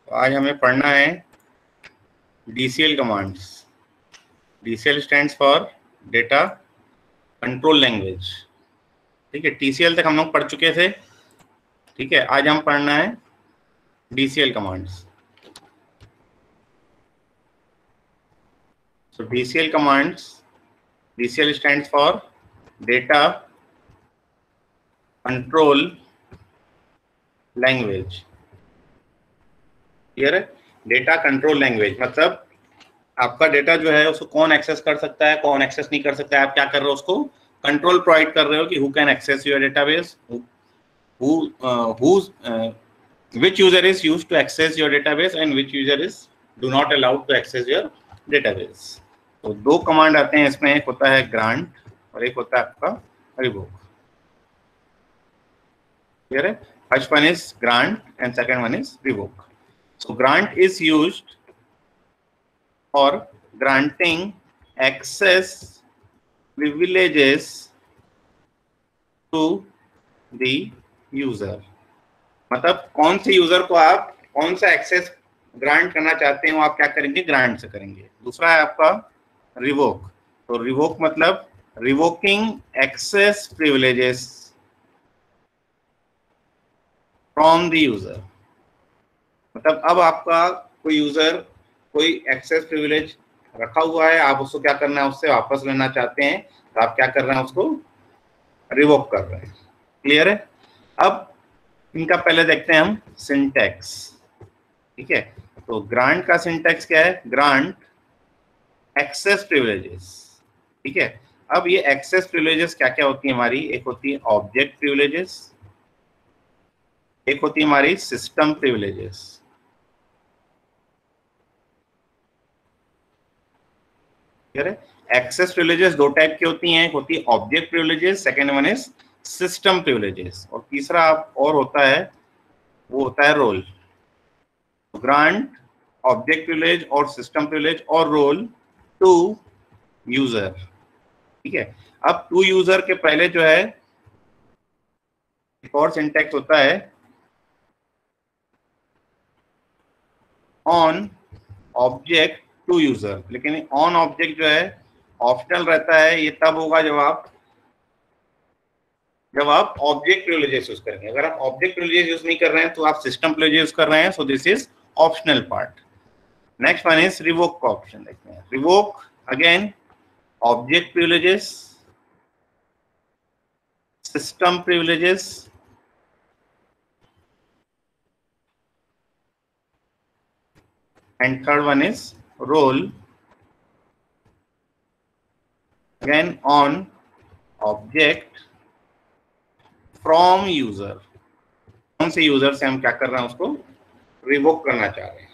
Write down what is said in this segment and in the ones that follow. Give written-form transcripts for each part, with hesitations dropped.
तो आज हमें पढ़ना है DCL commands. DCL stands for data control language. ठीक है, TCL तक हम लोग पढ़ चुके थे। ठीक है, आज हम पढ़ना है DCL commands. So DCL commands, DCL stands for data control language। Clear है? डेटा कंट्रोल लैंग्वेज मतलब आपका डेटा जो है उसको कौन एक्सेस कर सकता है, कौन एक्सेस नहीं कर सकता है, आप क्या कर रहे हो, उसको कंट्रोल प्रोवाइड कर रहे हो कि who can access your database, which user is used to access your database and which user is do not allowed to access your database। तो दो कमांड आते हैं इसमें, एक होता है ग्रांट और एक होता है आपका रिवोक। क्लियर है? First one is grant and second one is revoke. So grant is used for granting access privileges to the user. मतलब कौन से यूजर को आप कौन सा एक्सेस ग्रांट करना चाहते हैं वो आप क्या करेंगे, ग्रांट से करेंगे। दूसरा है आपका रिवोक। तो रिवोक मतलब revoking access privileges from the user. मतलब अब आपका कोई यूजर कोई एक्सेस प्रिविलेज रखा हुआ है, आप उसको क्या करना है, उससे वापस लेना चाहते हैं, तो आप क्या कर रहे हैं, उसको रिवोक कर रहे हैं। क्लियर है? अब इनका पहले देखते हैं हम सिंटैक्स। ठीक है, तो ग्रांट का सिंटैक्स क्या है, ग्रांट एक्सेस प्रिविलेजेस। ठीक है, अब ये एक्सेस प्रिविलेजेस क्या क्या होती है हमारी, एक होती है ऑब्जेक्ट प्रिविलेजेस, एक होती है हमारी सिस्टम प्रिविलेजेस। क्लियर है? एक्सेस प्रिविलेजेस दो टाइप की होती हैं, एक होती है object privileges, second one is system privileges, और तीसरा और होता है वो होता है रोल। ग्रांट ऑब्जेक्ट प्रिविलेज और सिस्टम प्रिविलेज और रोल टू यूजर। ठीक है, अब टू यूजर के पहले जो है एक और सिंटैक्स होता है ऑन ऑब्जेक्ट टू यूजर, लेकिन ऑन ऑब्जेक्ट जो है ऑप्शनल रहता है। ये तब होगा जब आप ऑब्जेक्ट प्रिविलेजेस यूज करेंगे। अगर आप ऑब्जेक्ट प्रिविलेजेस यूज नहीं कर रहे हैं तो आप सिस्टम प्रिविलेजेस यूज कर रहे हैं, so this is optional part. Next one is revoke का ऑप्शन देखते हैं। Revoke again object privileges, system privileges and third one is role again on object from user। कौन से यूजर से हम क्या कर रहे हैं, उसको रिवोक करना चाह रहे हैं।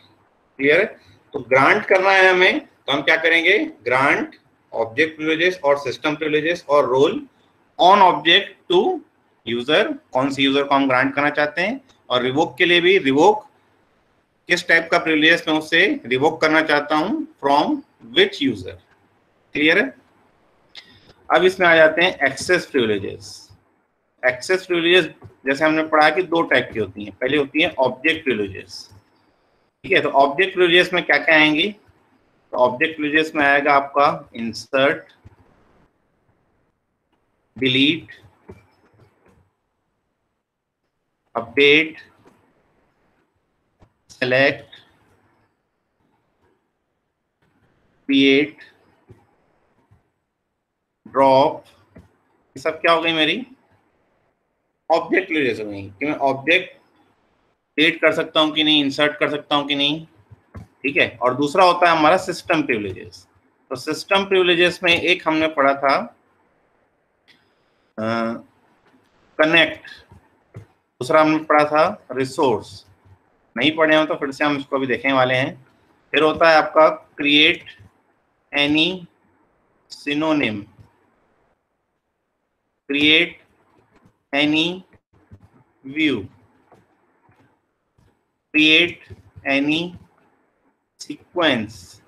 क्लियर है? तो ग्रांट करना है हमें, तो हम क्या करेंगे, ग्रांट ऑब्जेक्ट प्रिविलेजेस और सिस्टम प्रिविलेजेस और role on object to user, कौन से यूजर को हम ग्रांट करना चाहते हैं। और रिवोक के लिए भी रिवोक किस टाइप का प्रिविलेज मैं उससे रिवोक करना चाहता हूं, फ्रॉम विच यूजर। क्लियर है? अब इसमें आ जाते हैं एक्सेस प्रिविलेजेस। एक्सेस प्रिविलेजेस जैसे हमने पढ़ा कि दो टाइप की होती हैं, पहले होती है ऑब्जेक्ट प्रिविलेजेस। ठीक है, तो ऑब्जेक्ट प्रिविलेजेस में क्या क्या आएंगी, तो ऑब्जेक्ट प्रिविलेजेस में आएगा आपका insert, delete, update, select, create, drop. ये सब क्या हो गई मेरी ऑब्जेक्ट प्रिविलेजेस हो गई कि मैं ऑब्जेक्ट क्रिएट कर सकता हूं कि नहीं, इंसर्ट कर सकता हूं कि नहीं। ठीक है, और दूसरा होता है हमारा सिस्टम प्रिविलेजेस। तो सिस्टम प्रिविलेजेस में एक हमने पढ़ा था कनेक्ट, दूसरा हमने पढ़ा था रिसोर्स। नहीं पढ़े हो तो फिर से हम इसको अभी देखने वाले हैं। फिर होता है आपका create any synonym, create any view, create any sequence.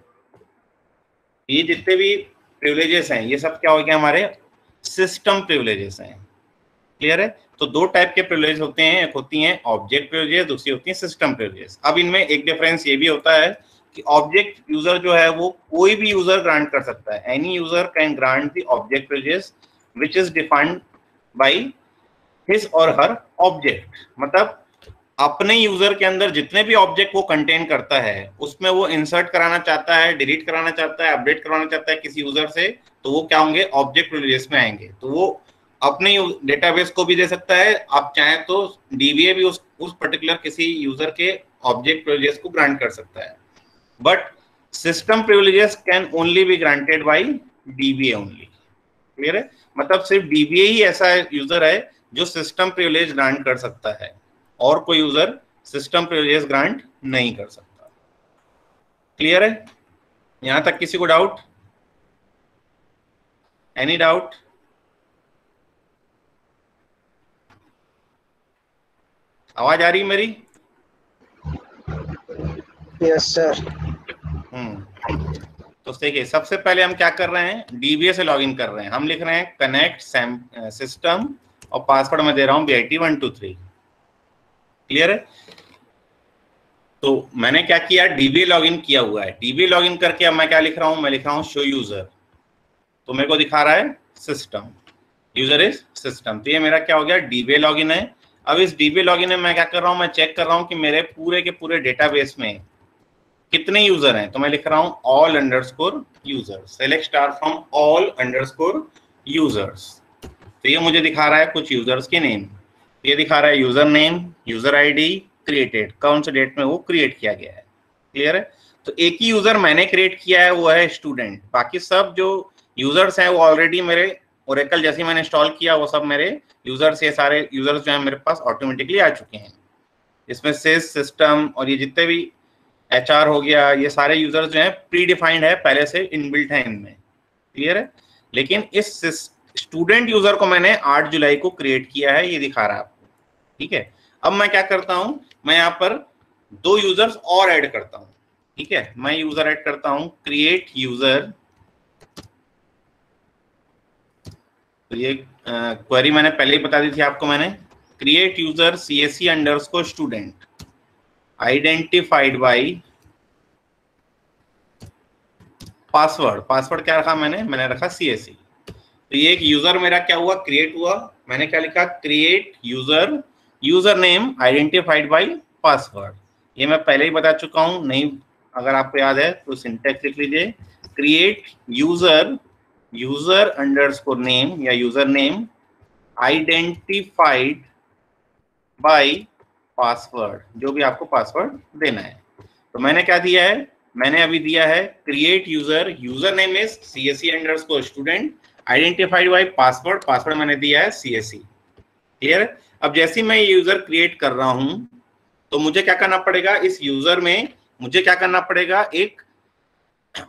ये जितने भी प्रिविलेजेस हैं ये सब क्या हो गया, हमारे सिस्टम प्रिविलेजेस हैं। क्लियर है? तो दो टाइप के प्रिविलेज होते हैं, एक होती हैं ऑब्जेक्ट प्रिविलेज, दूसरी होती है सिस्टम प्रिविलेज। अब इनमें एक डिफरेंस ये भी होता है कि ऑब्जेक्ट यूजर जो है वो कोई भी यूजर ग्रांट कर सकता है। Any user can grant the object privilege which is defined by his और हर ऑब्जेक्ट। मतलब अपने यूजर के अंदर जितने भी ऑब्जेक्ट वो कंटेन करता है उसमें वो इंसर्ट कराना चाहता है, डिलीट कराना चाहता है, अपडेट करवाना चाहता है किसी यूजर से, तो वो क्या होंगे, ऑब्जेक्ट प्रिविलेज में आएंगे। तो वो अपने डेटाबेस को भी दे सकता है, आप चाहें तो डीबीए भी उस पर्टिकुलर किसी यूजर के ऑब्जेक्ट प्रिविलेज को ग्रांट कर सकता है। But system privileges can only be granted by dBA only. Clear है? मतलब सिर्फ डीबीए ही ऐसा यूजर है जो सिस्टम प्रिविलेज ग्रांट कर सकता है, और कोई यूजर सिस्टम प्रिविलेज ग्रांट नहीं कर सकता। क्लियर है? यहां तक किसी को डाउट? Any doubt? आवाज आ रही है मेरी? Yes sir. तो देखिए, सबसे पहले हम क्या कर रहे हैं, डीबीए से लॉगिन कर रहे हैं। हम लिख रहे हैं कनेक्ट सिस्टम और पासवर्ड मैं दे रहा हूं BIT123। क्लियर है? तो मैंने क्या किया, डीबीए लॉगिन किया हुआ है। डीबीए लॉगिन करके अब मैं क्या लिख रहा हूं, मैं लिख रहा हूं शो यूजर। तो मेरे को दिखा रहा है सिस्टम, यूजर इज सिस्टम। तो ये मेरा क्या हो गया, डीबीए लॉगिन है। अब इस डीबीए लॉगिन में मैं क्या कर रहा हूं, मैं चेक कर रहा हूं कि मेरे पूरे के पूरे डेटाबेस में कितने यूजर हैं। तो मैं लिख रहा हूं all underscore user, select star from all underscore users. तो ये मुझे दिखा रहा है कुछ यूजर्स के नेम। ये दिखा रहा है user name, user ID, created, कौन से डेट में वो क्रिएट किया गया है। क्लियर है? तो एक ही यूजर मैंने क्रिएट किया है, वो है स्टूडेंट। बाकी सब जो यूजर्स हैं वो ऑलरेडी मेरे ओरेकल जैसे मैंने इंस्टॉल किया, वो सब मेरे यूजर्स, ये सारे यूजर्स जो हैं मेरे पास ऑटोमेटिकली आ चुके हैं। इसमें सिस, सिस्टम और ये जितने भी HR हो गया, ये सारे यूजर्स जो हैं प्री डिफाइंड है, पहले से इनबिल्ट है इनमें। क्लियर है? लेकिन इस स्टूडेंट यूजर को मैंने 8 जुलाई को क्रिएट किया है, ये दिखा रहा है आपको। ठीक है? अब मैं क्या करता हूं, मैं यहाँ पर 2 यूजर्स और ऐड करता हूं। ठीक है? मैं यूजर ऐड करता हूं क्रिएट यूजर। तो ये क्वेरी मैंने पहले ही बता दी थी आपको, मैंने create user CSE underscore student identified by password. Password क्या रखा मैंने रखा CSE। तो ये एक यूजर मेरा क्या हुआ, क्रिएट हुआ। मैंने क्या लिखा, create user, user name identified by password. ये मैं पहले ही बता चुका हूं, नहीं अगर आपको याद है तो सिंटैक्स लिख लीजिए, create user, user underscore name या user name identified by password, जो भी आपको पासवर्ड देना है। तो मैंने क्या दिया है, मैंने अभी दिया है create user, user name is CSE underscore student identified by password, password मैंने दिया है CSE। क्लियर है? अब जैसे मैं ये यूजर क्रिएट कर रहा हूं तो मुझे क्या करना पड़ेगा, इस यूजर में मुझे क्या करना पड़ेगा, एक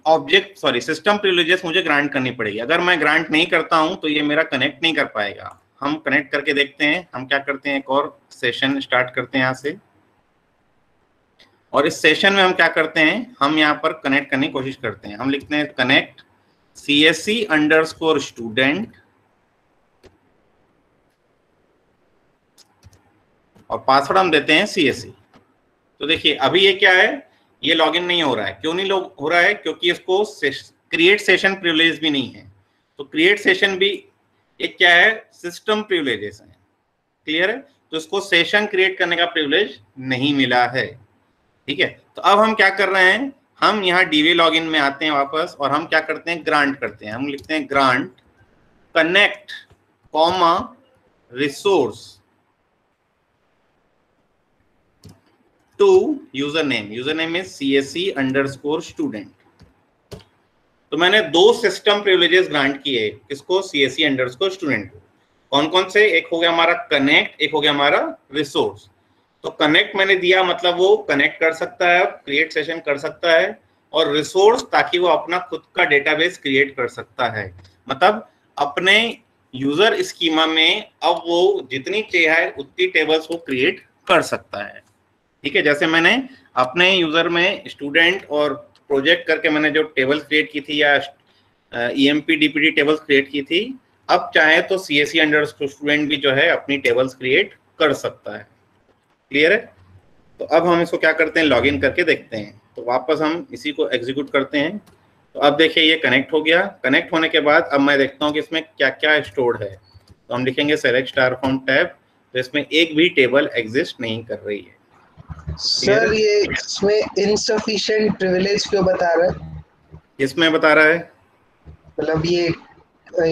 ऑब्जेक्ट सिस्टम प्रिविलेजेस मुझे ग्रांट करनी पड़ेगी। अगर मैं ग्रांट नहीं करता हूं तो ये मेरा कनेक्ट नहीं कर पाएगा। हम कनेक्ट करके देखते हैं। हम क्या करते हैं, एक और सेशन स्टार्ट करते हैं यहाँ से, और इस सेशन में हम क्या करते हैं, हम यहाँ पर कनेक्ट करने की कोशिश करते हैं। हम लिखते हैं कनेक्ट CSE अंडरस्कोर स्टूडेंट और पासवर्ड हम देते हैं CSE। तो देखिए अभी ये क्या है, ये लॉगिन नहीं हो रहा है। क्यों नहीं हो रहा है, क्योंकि इसको क्रिएट सेशन प्रिविलेज भी नहीं है। तो क्रिएट सेशन भी एक क्या है, सिस्टम प्रिविलेजेस है। क्लियर है? तो इसको सेशन क्रिएट करने का प्रिविलेज नहीं मिला है। ठीक है? तो अब हम क्या कर रहे हैं, हम यहाँ डीबीए लॉगिन में आते हैं वापस, और हम क्या करते हैं, ग्रांट करते हैं। हम लिखते हैं grant connect comma resource to user name is CSE underscore student. तो मैंने 2 सिस्टम प्रिविलेजेस ग्रांट किए, किसको, CSE अंडरस्कोर स्टूडेंट को। कौन कौन से, एक हो गया हमारा कनेक्ट, एक हो गया हमारा रिसोर्स। तो कनेक्ट मैंने दिया, मतलब वो कनेक्ट कर सकता है, क्रिएट सेशन कर सकता है, और रिसोर्स ताकि वो अपना खुद का डेटाबेस क्रिएट कर सकता है। मतलब अपने यूजर स्कीमा में अब वो जितनी चाहे उतनी टेबल्स वो क्रिएट कर सकता है। ठीक है? जैसे मैंने अपने यूजर में स्टूडेंट और प्रोजेक्ट करके मैंने जो टेबल्स क्रिएट की थी, या EMP DPD टेबल्स क्रिएट की थी, अब चाहे तो CSE अंडरस्कोर स्टूडेंट भी जो है अपनी टेबल्स क्रिएट कर सकता है। क्लियर है? तो अब हम इसको क्या करते हैं, लॉगिन करके देखते हैं। तो वापस हम इसी को एग्जीक्यूट करते हैं। तो अब देखिए ये कनेक्ट हो गया। कनेक्ट होने के बाद अब मैं देखता हूँ कि इसमें क्या क्या स्टोर्ड है। तो हम लिखेंगे सेलेक्ट स्टार फ्रॉम टैब, तो इसमें एक भी टेबल एग्जिस्ट नहीं कर रही है। सर ये इसमें इनसफिशिएंट प्रिविलेज क्यों बता रहा है? इसमें बता रहा है, मतलब ये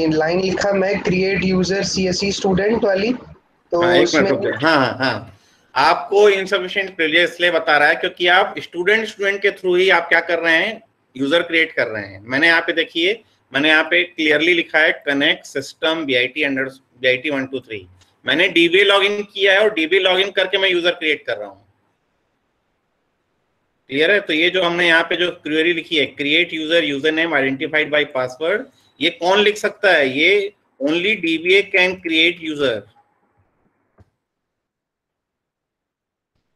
लाइन लिखा मैं क्रिएट यूजर सीएसई स्टूडेंट वाली, तो हाँ एक मिनट उसमें रुक जाए। हाँ हाँ हाँ, आपको इनसफिशिएंट प्रिविलेज इसलिए बता रहा है क्योंकि आप स्टूडेंट के थ्रू ही आप क्या कर रहे हैं, यूजर क्रिएट कर रहे हैं। मैंने यहाँ पे देखिए, मैंने यहाँ पे क्लियरली लिखा है कनेक्ट सिस्टम BIT 123। मैंने DBA लॉगिन किया है और DBA लॉगिन करके मैं यूजर क्रिएट कर रहा हूँ। क्लियर है? तो ये जो हमने यहाँ पे जो क्वेरी लिखी है, create user user name identified by password, ये कौन लिख सकता है? ये only DBA can create user,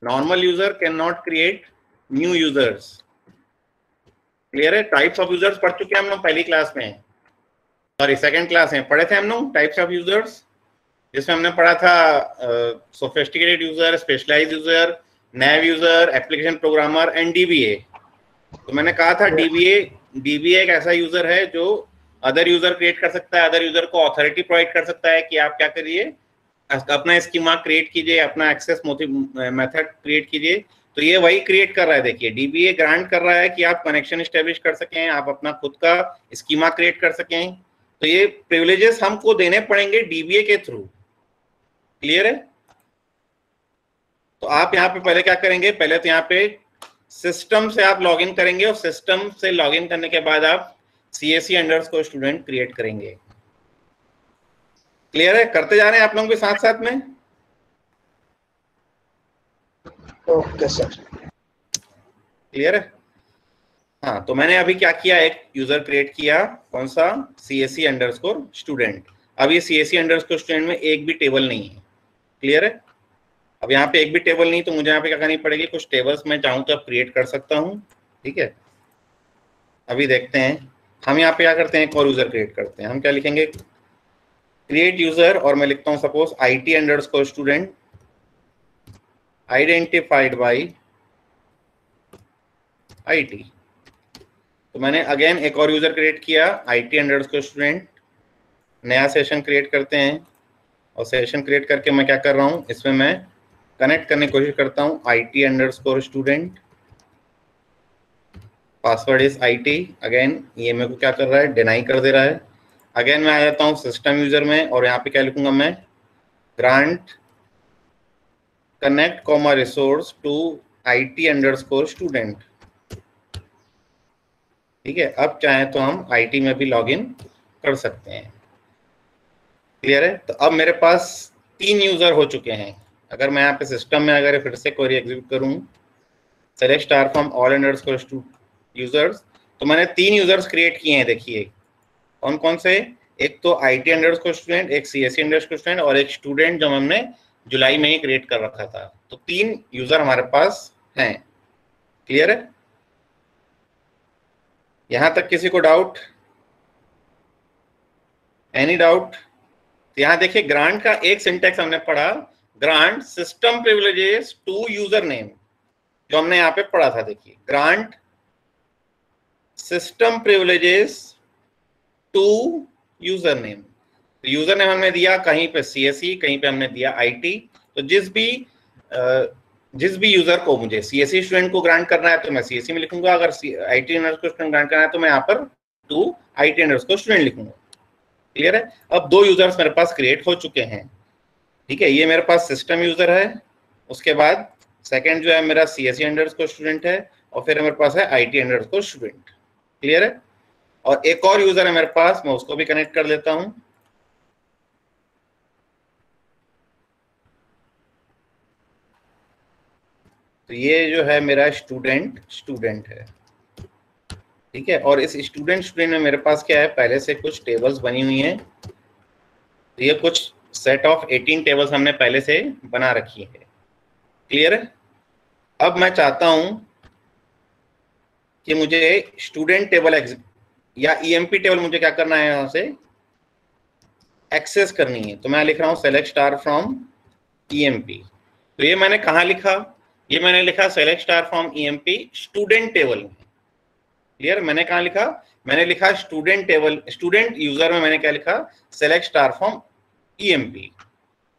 normal user can not create new users. Clear है? टाइप्स ऑफ यूजर्स पढ़ चुके हैं हम लोग पहली क्लास में, सॉरी सेकंड क्लास में पढ़े थे हम लोग टाइप्स ऑफ यूजर्स, जिसमें हमने पढ़ा था sophisticated user, specialized user, naive user, application programmer and DBA। तो मैंने कहा था DBA एक ऐसा यूजर है जो अदर यूजर क्रिएट कर सकता है, अदर यूजर को अथॉरिटी प्रोवाइड कर सकता है कि आप क्या करिए, अपना स्कीमा क्रिएट कीजिए, अपना एक्सेस मेथड क्रिएट कीजिए। तो ये वही क्रिएट कर रहा है। देखिए DBA ग्रांट कर रहा है कि आप कनेक्शन एस्टेब्लिश कर सकें, आप अपना खुद का स्कीमा क्रिएट कर सकें। तो ये प्रिविलेजेस हमको देने पड़ेंगे DBA के थ्रू। क्लियर है? तो आप यहाँ पे पहले क्या करेंगे, पहले तो यहाँ पे सिस्टम से आप लॉगिन करेंगे और सिस्टम से लॉगिन करने के बाद आप CSE अंडरस्कोर स्टूडेंट क्रिएट करेंगे। क्लियर है? करते जा रहे हैं आप लोग भी साथ साथ में? Okay sir. क्लियर है? हाँ, तो मैंने अभी क्या किया, एक यूजर क्रिएट किया, कौन सा, CSE अंडरस्कोर स्टूडेंट। अब ये CSE अंडरस्कोर स्टूडेंट में एक भी टेबल नहीं है। क्लियर है? अब यहाँ पे एक भी टेबल नहीं, तो मुझे यहाँ पे क्या करनी पड़ेगी, कुछ टेबल्स मैं चाहूँ तो अब क्रिएट कर सकता हूँ। ठीक है, अभी देखते हैं हम यहाँ पे क्या करते हैं, एक और यूजर क्रिएट करते हैं। हम क्या लिखेंगे, क्रिएट यूजर, और मैं लिखता हूँ suppose IT underscore student identified by IT। तो मैंने अगेन एक और यूजर क्रिएट किया, IT अंडरस्कोर स्टूडेंट। नया सेशन क्रिएट करते हैं, और सेशन क्रिएट करके मैं क्या कर रहा हूँ, इसमें मैं कनेक्ट करने की कोशिश करता हूँ IT underscore student, password is IT। Again ये मेरे को क्या कर रहा है, डिनाई कर दे रहा है। अगेन मैं आ जाता हूँ सिस्टम यूजर में, और यहाँ पे क्या लिखूंगा मैं, grant connect comma resource to IT underscore student. ठीक है, अब चाहे तो हम IT में भी लॉगिन कर सकते हैं। क्लियर है? तो अब मेरे पास 3 यूजर हो चुके हैं। अगर मैं यहाँ पे सिस्टम में अगर फिर से क्वेरी एग्जीक्यूट करूँ, select star from all underscore users, तो मैंने 3 यूजर्स क्रिएट किए हैं। देखिए कौन कौन से, एक तो IT अंडरस्कोर स्टूडेंट, एक CSE अंडरस्कोर स्टूडेंट, और एक स्टूडेंट जो हमने जुलाई में ही क्रिएट कर रखा था। तो 3 यूजर हमारे पास हैं। क्लियर है? यहां तक किसी को डाउट, एनी डाउट? तो यहां देखिए ग्रांट का एक सिंटेक्स हमने पढ़ा, grant system privileges to user name, जो हमने यहाँ पे पढ़ा था। देखिए grant system privileges to user name. तो यूजर नेम हमने दिया कहीं पे CSE, कहीं पे हमने दिया IT। तो जिस भी यूजर को मुझे CSE स्टूडेंट को ग्रांट करना है तो मैं CSE में लिखूंगा, अगर IT अंडरस्कोर स्टूडेंट ग्रांट करना है तो मैं यहाँ पर टू IT अंडरस्कोर स्टूडेंट लिखूंगा। क्लियर है? अब 2 यूजर्स मेरे पास क्रिएट हो चुके हैं। ठीक है, ये मेरे पास सिस्टम यूजर है, उसके बाद सेकंड जो है मेरा CSE अंडरस्कोर स्टूडेंट है, और फिर मेरे पास है IT अंडरस्कोर स्टूडेंट। क्लियर है? और एक और यूजर है मेरे पास, मैं उसको भी कनेक्ट कर लेता हूं। तो ये जो है मेरा स्टूडेंट है। ठीक है, और इस स्टूडेंट में मेरे पास क्या है, पहले से कुछ टेबल्स बनी हुई हैं। तो ये कुछ सेट ऑफ 18 टेबल्स हमने पहले से बना रखी है। क्लियर है? अब मैं चाहता हूं कि मुझे स्टूडेंट टेबल या EMP टेबल मुझे क्या करना है, यहां से एक्सेस करनी है, तो मैं लिख रहा हूं सेलेक्ट स्टार फ्रॉम ईएमपी। तो ये मैंने कहाँ लिखा, ये मैंने लिखा select star from EMP student table में। क्लियर, मैंने कहाँ लिखा, मैंने लिखा स्टूडेंट टेबल, स्टूडेंट यूजर में मैंने क्या लिखा, सेलेक्ट स्टार फ्रॉम ईएमपी।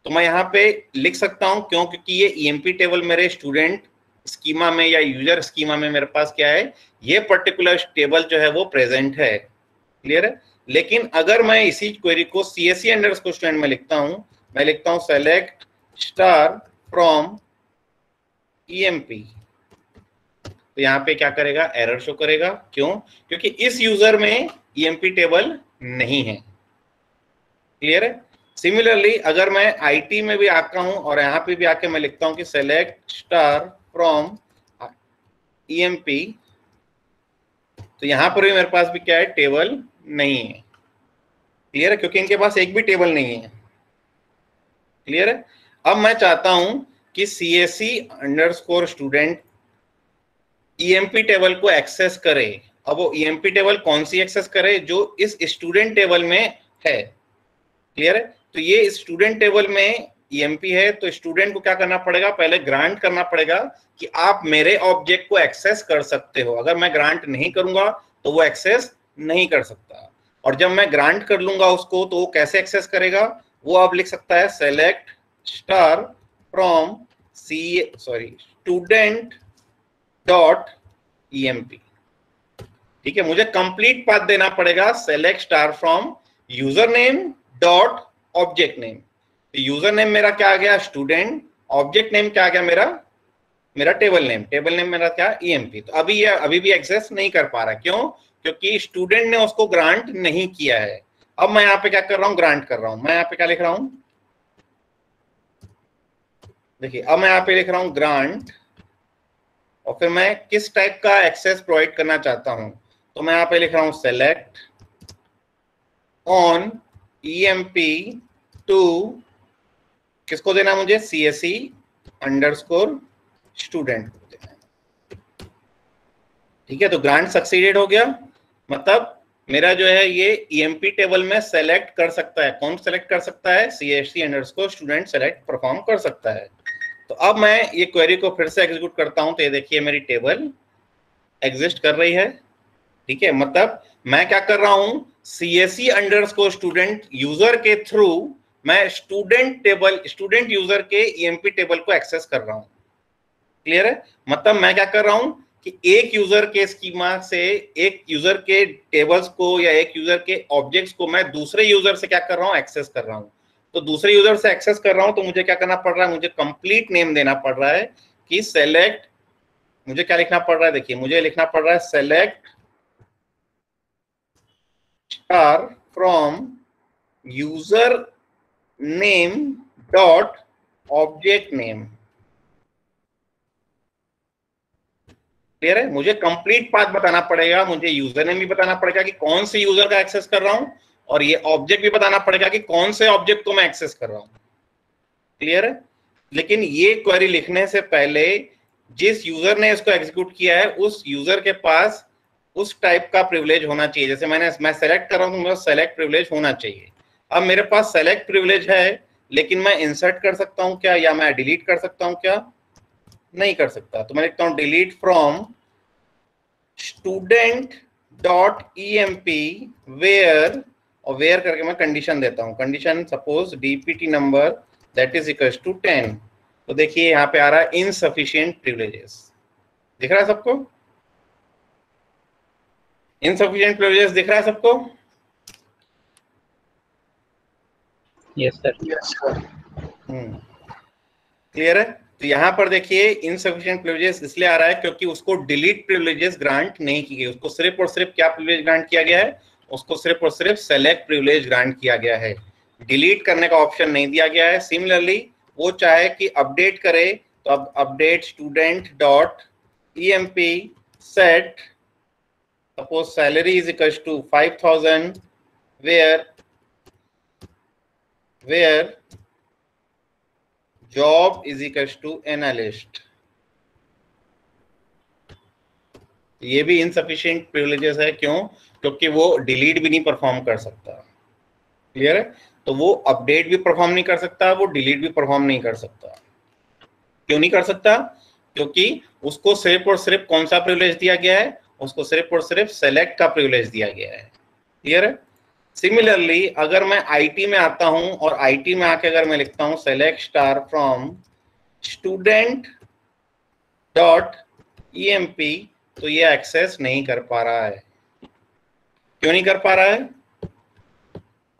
तो मैं यहाँ पे लिख सकता हूं, क्यों, क्योंकि ये ईएमपी टेबल मेरे स्टूडेंट स्कीमा में या यूजर स्कीमा में मेरे पास क्या है, ये पर्टिकुलर टेबल जो है वो प्रेजेंट है। क्लियर है। लेकिन अगर मैं इसी क्वेरी को CSE अंडरस्कोर स्टूडेंट में लिखता हूं, मैं लिखता हूं सेलेक्ट स्टार फ्रॉम ईएमपी, तो यहाँ पे क्या करेगा, एरर शो करेगा। क्यों, क्योंकि इस यूजर में ईएमपी टेबल नहीं है। क्लियर है। सिमिलरली अगर मैं आईटी में भी आता हूं और यहाँ पे भी आके मैं लिखता हूं कि सेलेक्ट स्टार फ्रॉम ईएमपी, तो यहां पर भी मेरे पास भी क्या है, टेबल नहीं है। क्लियर है, क्योंकि इनके पास एक भी टेबल नहीं है। क्लियर है। अब मैं चाहता हूं कि CSE underscore student EMP table को एक्सेस करे। अब वो ईएमपी टेबल कौन सी एक्सेस करे, जो इस स्टूडेंट टेबल में है। क्लियर है। तो ये स्टूडेंट टेबल में ईएमपी है, तो स्टूडेंट को क्या करना पड़ेगा, पहले ग्रांट करना पड़ेगा कि आप मेरे ऑब्जेक्ट को एक्सेस कर सकते हो। अगर मैं ग्रांट नहीं करूंगा तो वो एक्सेस नहीं कर सकता, और जब मैं ग्रांट कर लूंगा उसको तो वो कैसे एक्सेस करेगा, वो आप लिख सकता है select star from student dot EMP. ठीक है, मुझे कंप्लीट पाथ देना पड़ेगा, select star from user name dot object name. तो यूजर नेम मेरा क्या आ गया, स्टूडेंट, ऑब्जेक्ट नेम क्या आ गया मेरा, मेरा टेबल नेम मेरा क्या, ईएमपी। तो अभी ये अभी भी एक्सेस नहीं कर पा रहा, क्यों, क्योंकि स्टूडेंट ने उसको ग्रांट नहीं किया है। अब मैं यहाँ पे क्या कर रहा हूँ, ग्रांट कर रहा हूं। मैं यहाँ पे क्या लिख रहा हूं, देखिए अब मैं यहाँ पे लिख रहा हूं ग्रांट, और फिर मैं किस टाइप का एक्सेस प्रोवाइड करना चाहता हूं, तो मैं यहाँ पे लिख रहा हूं सेलेक्ट ऑन ईएमपी टू, किसको देना मुझे, CSE अंडरस्कोर स्टूडेंट को देना। ठीक है, तो ग्रांट सक्सीडेड हो गया, मतलब मेरा जो है ये ईएमपी टेबल में सेलेक्ट कर सकता है। कौन सेलेक्ट कर सकता है, CSE underscore student select perform कर सकता है। तो अब मैं ये क्वेरी को फिर से एग्जीक्यूट करता हूं, तो ये देखिए मेरी टेबल एग्जिस्ट कर रही है। ठीक है, मतलब मैं क्या कर रहा हूं, CSE अंडरस्कोर स्टूडेंट यूजर के थ्रू मैं स्टूडेंट टेबल, स्टूडेंट यूजर के ईएमपी टेबल को एक्सेस कर रहा हूं। क्लियर है, मतलब मैं क्या कर रहा हूं कि एक यूजर के स्कीमा से, एक यूजर के टेबल्स को या एक यूजर के ऑब्जेक्ट्स को मैं दूसरे यूजर से क्या कर रहा हूं, एक्सेस कर रहा हूं। तो दूसरे यूजर से एक्सेस कर रहा हूं तो मुझे क्या करना पड़ रहा है, मुझे कंप्लीट नेम देना पड़ रहा है कि सेलेक्ट, मुझे क्या लिखना पड़ रहा है, देखिए मुझे लिखना पड़ रहा है select star from user name dot object name. Clear है, मुझे कंप्लीट पाथ बताना पड़ेगा, मुझे यूजर नेम भी बताना पड़ेगा कि कौन से यूजर का एक्सेस कर रहा हूं, और ये ऑब्जेक्ट भी बताना पड़ेगा कि कौन से ऑब्जेक्ट को मैं एक्सेस कर रहा हूं। क्लियर है। लेकिन ये क्वेरी लिखने से पहले जिस यूजर ने इसको एग्जीक्यूट किया है उस यूजर के पास उस टाइप का प्रिविलेज होना चाहिए। जैसे मैं सेलेक्ट कर रहा हूं तो मेरा सेलेक्ट प्रिविलेज होना चाहिए। अब मेरे पास सेलेक्ट प्रिविलेज है, लेकिन मैं इंसर्ट कर सकता हूं क्या, या मैं डिलीट कर सकता हूं क्या, नहीं कर सकता। तो मैं लिखता हूं delete from student dot EMP where, और वेयर करके मैं कंडीशन देता हूं, condition suppose DPT number that is equal to 10। तो देखिए यहाँ पे आ रहा है इनसफिशिएंट प्रिविलेजेस, दिख रहा है सबको, इनसफिशिएंट प्रिविलेजेस दिख रहा है सबको। Yes sir. Yes sir. Clear है। तो यहाँ पर देखिए इनसफिशिएंट प्रिविलेजेस इसलिए आ रहा है क्योंकि उसको डिलीट प्रिविलेजेस ग्रांट नहीं की गई, उसको सिर्फ और सिर्फ क्या प्रिविलेज ग्रांट किया गया है, उसको सिर्फ और सिर्फ सेलेक्ट प्रिविलेज ग्रांट किया गया है, डिलीट करने का ऑप्शन नहीं दिया गया है। सिमिलरली वो चाहे कि अपडेट करे तो अब update student dot EMP set suppose salary is equal to 5000 where job is equal to analyst. ये भी इनसफिशिएंट प्रिविलेजेस है, क्यों, क्योंकि वो डिलीट भी नहीं परफॉर्म कर सकता। क्लियर है। तो वो अपडेट भी परफॉर्म नहीं कर सकता, वो डिलीट भी परफॉर्म नहीं कर सकता। क्यों नहीं कर सकता? क्योंकि उसको सिर्फ और सिर्फ कौन सा प्रिविलेज दिया गया है? उसको सिर्फ और सिर्फ सेलेक्ट का प्रिविलेज दिया गया है। क्लियर है? सिमिलरली अगर मैं आईटी में आता हूं और आईटी में आके अगर मैं लिखता हूं select star from student dot EMP, तो ये एक्सेस नहीं कर पा रहा है। क्यों नहीं कर पा रहा है?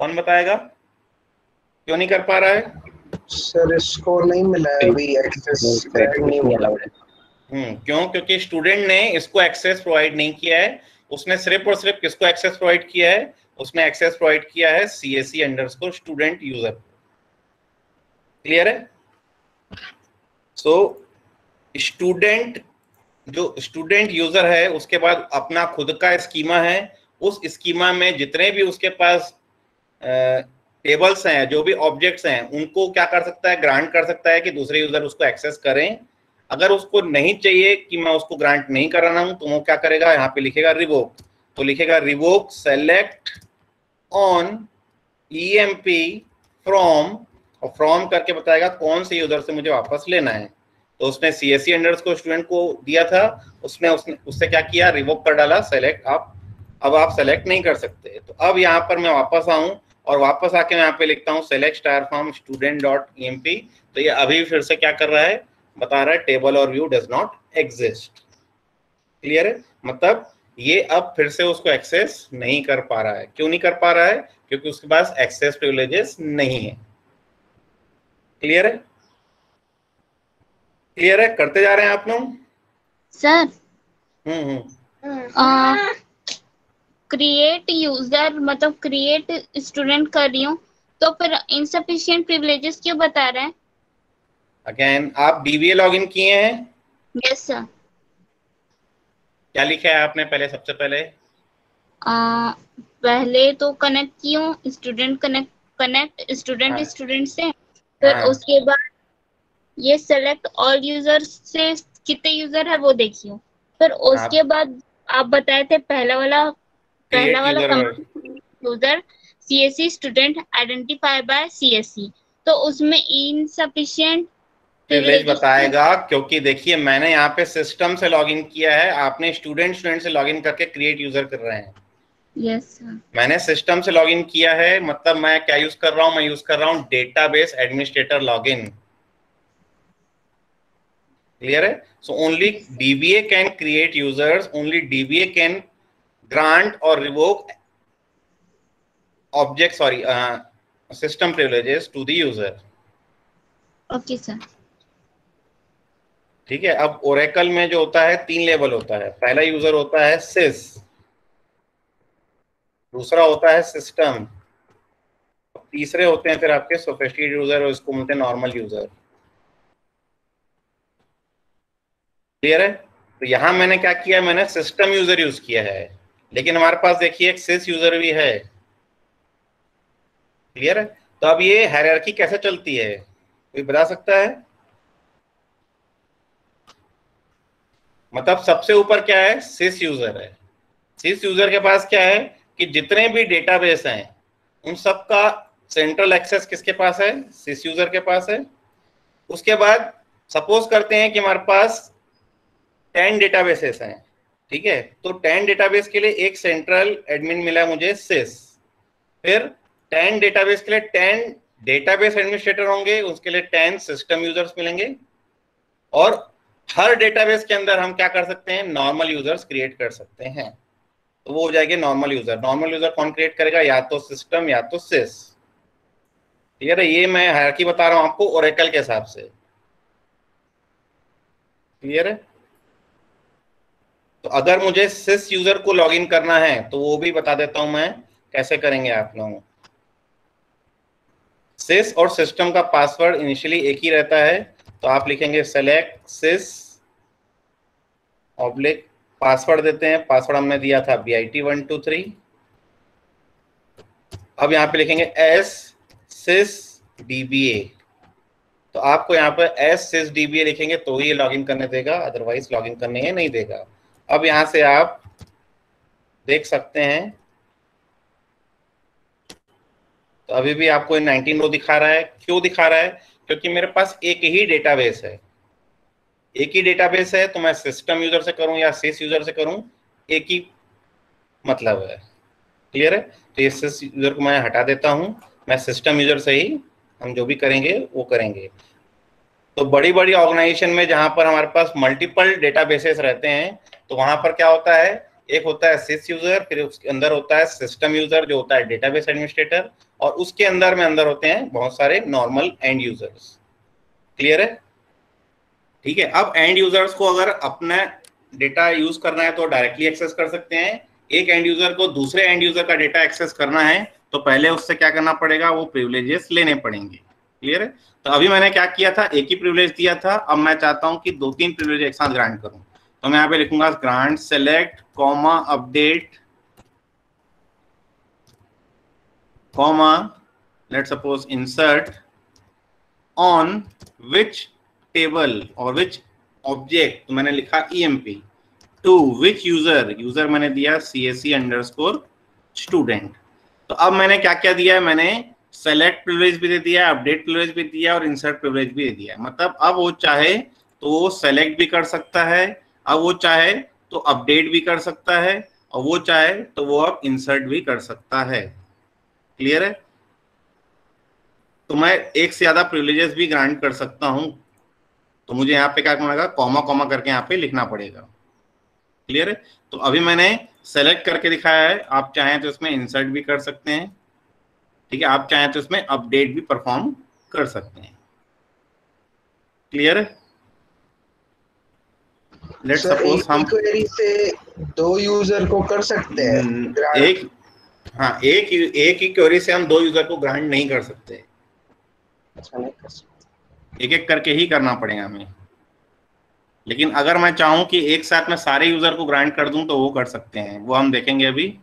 कौन बताएगा क्यों नहीं कर पा रहा है? सर इसको नहीं मिला है अभी एक्सेस, नहीं मिला। क्यों? क्योंकि स्टूडेंट ने इसको एक्सेस प्रोवाइड नहीं किया है। उसने सिर्फ और सिर्फ किसको एक्सेस प्रोवाइड किया है? उसने एक्सेस प्रोवाइड किया है CSE underscore student user. Clear है? सो स्टूडेंट, जो स्टूडेंट यूजर है उसके बाद अपना खुद का स्कीमा है। उस स्कीमा में जितने भी उसके पास टेबल्स हैं, जो भी ऑब्जेक्ट्स हैं, उनको क्या कर सकता है? ग्रांट कर सकता है कि दूसरे यूजर उसको एक्सेस करें। अगर उसको नहीं चाहिए कि मैं उसको ग्रांट नहीं कर रहा हूं, तो वो क्या करेगा? यहाँ पे लिखेगा रिवोक। तो लिखेगा revoke select on EMP from, और फ्रॉम करके बताएगा कौन से यूजर से मुझे वापस लेना है। तो उसने CSE अंडरस्कोर स्टूडेंट को दिया था, उसने उससे क्या किया? रिवोक कर डाला सेलेक्ट। अब आप सेलेक्ट नहीं कर सकते। तो अब यहाँ पर मैं वापस आऊं और वापस आके मैं यहाँ पे लिखता हूँ select star from student dot EMP, तो ये अभी फिर से क्या कर रहा है? बता रहा है टेबल और view does not exist. Clear है? मतलब ये अब फिर से उसको एक्सेस नहीं कर पा रहा है। क्यों नहीं कर पा रहा है? क्योंकि उसके पास एक्सेस प्रिविलेजेस नहीं है। क्लियर है? क्लियर है? करते जा रहे हैं आप लोग? सर हम्म। क्रिएट यूजर मतलब क्रिएट स्टूडेंट कर रही हूँ, तो फिर इनसफिशिएंट प्रिविलेजेस क्यों बता रहे हैं? अगेन आप DBA लॉगिन किए हैं? Yes sir. क्या लिखा है आपने पहले? सबसे पहले पहले तो कनेक्ट की हूँ स्टूडेंट कनेक्ट स्टूडेंट हाँ। स्टूडेंट से, फिर हाँ। उसके बाद ये सेलेक्ट ऑल यूजर से कितने यूजर है वो देखी हूँ। फिर उसके बाद आप बताए थे पहला वाला user CSE student identify bye CSE, तो उसमें इनसफिशिएंट प्रिविलेज बताएगा। क्योंकि देखिए मैंने यहाँ पे सिस्टम से लॉगिन किया है, आपने स्टूडेंट से लॉगिन करके क्रिएट यूजर कर रहे हैं। Yes sir. मैंने सिस्टम से लॉगिन किया है, मतलब मैं क्या यूज कर रहा हूँ? मैं यूज कर रहा हूँ डेटाबेस एडमिनिस्ट्रेटर लॉगिन। क्लियर है? So only DBA can create users, only DBA can grant or revoke object, sorry system privileges to the user. Okay sir. ठीक है? अब ओरेकल में जो होता है 3 लेवल होता है। पहला यूजर होता है सिस, दूसरा होता है सिस्टम, तीसरे होते हैं फिर आपके सोफिस्टिकेटेड यूजर, और इसको बोलते हैं नॉर्मल यूजर। क्लियर है? तो यहां मैंने क्या किया? मैंने सिस्टम यूजर यूज किया है, लेकिन हमारे पास देखिए एक सिस यूजर भी है। क्लियर है? तो अब ये हायरार्की कैसे चलती है, कोई बता सकता है? मतलब सबसे ऊपर क्या है? सिस यूजर है। सिस यूजर के पास क्या है कि जितने भी डेटाबेस हैं उन सब का सेंट्रल एक्सेस किसके पास है? सिस यूजर के पास है। उसके बाद सपोज करते हैं कि हमारे पास 10 डेटाबेसेस हैं। ठीक है? तो 10 डेटाबेस के लिए एक सेंट्रल एडमिन मिला मुझे सिस, फिर 10 डेटाबेस के लिए 10 डेटाबेस एडमिनिस्ट्रेटर होंगे, उसके लिए 10 सिस्टम यूजर्स मिलेंगे, और हर डेटाबेस के अंदर हम क्या कर सकते हैं? नॉर्मल यूजर्स क्रिएट कर सकते हैं। तो वो हो जाएंगे नॉर्मल यूजर। नॉर्मल यूजर कौन क्रिएट करेगा? या तो सिस्टम या तो सिस। क्लियर है? ये मैं हायरार्की बता रहा हूं आपको ओरेकल के हिसाब से। क्लियर है? तो अगर मुझे सिस यूजर को लॉगिन करना है तो वो भी बता देता हूं मैं कैसे करेंगे आप लोग। सिस और सिस्टम का पासवर्ड इनिशियली एक ही रहता है, तो आप लिखेंगे सेलेक्ट सिस ऑब्लिक, पासवर्ड देते हैं, पासवर्ड हमने दिया था BIT123। अब यहाँ पे लिखेंगे एस सिस DBA, तो आपको यहाँ पर एस सिस DBA लिखेंगे तो ही लॉगिन करने देगा, अदरवाइज लॉगिन करने ही नहीं देगा। अब यहाँ से आप देख सकते हैं, तो अभी भी आपको 19 रो दिखा रहा है। क्यों दिखा रहा है? क्योंकि मेरे पास एक ही डेटाबेस है, एक ही डेटाबेस है, तो मैं सिस्टम यूजर से करूं या सिस यूजर से करूं, एक ही मतलब है। क्लियर है? तो ये सिस यूजर को मैं हटा देता हूं, मैं सिस्टम यूजर से ही हम जो भी करेंगे वो करेंगे। तो बड़ी बड़ी ऑर्गेनाइजेशन में जहां पर हमारे पास मल्टीपल डेटाबेसेस रहते हैं, तो वहां पर क्या होता है, एक होता है सिस यूजर, फिर उसके अंदर होता है सिस्टम यूजर जो होता है डेटाबेस एडमिनिस्ट्रेटर, और उसके अंदर में अंदर होते हैं बहुत सारे नॉर्मल एंड यूजर्स। क्लियर है? ठीक है। अब एंड यूजर्स को अगर अपना डेटा यूज करना है तो डायरेक्टली एक्सेस कर सकते हैं। एक एंड यूजर को दूसरे एंड यूजर का डेटा एक्सेस करना है तो पहले उससे क्या करना पड़ेगा, वो प्रिविलेजेस लेने पड़ेंगे। क्लियर है? तो अभी मैंने क्या किया था, एक ही प्रिविलेज दिया था, अब मैं चाहता हूं कि 2-3 प्रिविलेज एक साथ ग्रांट करूं। तो मैं यहाँ पे लिखूंगा grant select comma update comma let suppose insert on which table और विच ऑब्जेक्ट, तो मैंने लिखा EMP to which user, user मैंने दिया CSE_student। तो अब मैंने क्या क्या दिया है, मैंने सेलेक्ट प्रिविलेज भी दे दिया, अपडेट प्रिविलेज भी दिया और इंसर्ट प्रिविलेज भी दे दिया। मतलब अब वो चाहे तो वो सेलेक्ट भी कर सकता है, अब वो चाहे तो अपडेट भी कर सकता है, और वो चाहे तो वो अब इंसर्ट भी कर सकता है। क्लियर है? तो मैं एक से ज्यादा प्रिविलेजेस भी ग्रांट कर सकता हूं, तो मुझे यहाँ पे क्या करना पड़ेगा, कॉमा कॉमा करके यहाँ पे लिखना पड़ेगा। क्लियर है? तो अभी मैंने सेलेक्ट करके दिखाया है, आप चाहें तो इसमें इंसर्ट भी कर सकते हैं। ठीक है? आप चाहें तो इसमें अपडेट भी परफॉर्म कर सकते हैं। क्लियर है? लेट्स सपोज हम क्वेरी से 2 यूजर को कर सकते हैं एक, हाँ एक ही क्वेरी से हम 2 यूजर को ग्रांट नहीं कर सकते, एक एक करके ही करना पड़ेगा हमें। लेकिन अगर मैं चाहूं कि एक साथ में सारे यूजर को ग्रांट कर दूं तो वो कर सकते हैं, वो हम देखेंगे अभी।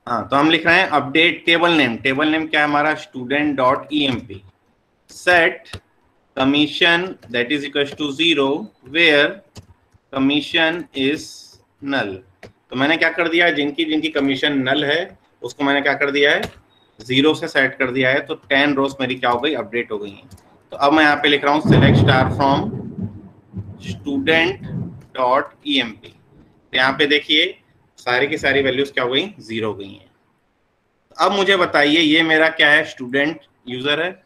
हाँ, तो हम लिख रहे हैं update table name. Table name क्या है हमारा, student.emp set commission that is equal to 0 where commission is null. तो मैंने क्या कर दिया है, जिनकी जिनकी कमीशन नल है उसको मैंने क्या कर दिया है, 0 से सेट कर दिया है। तो 10 रोज मेरी क्या हो गई, अपडेट हो गई हैं। तो अब मैं यहाँ पे लिख रहा हूँ select स्टार फ्रॉम student.emp। तो यहाँ पे देखिए सारी की सारी वैल्यूज क्या हो गई, 0 हो गई हैं। अब मुझे बताइए ये मेरा क्या है, स्टूडेंट यूजर है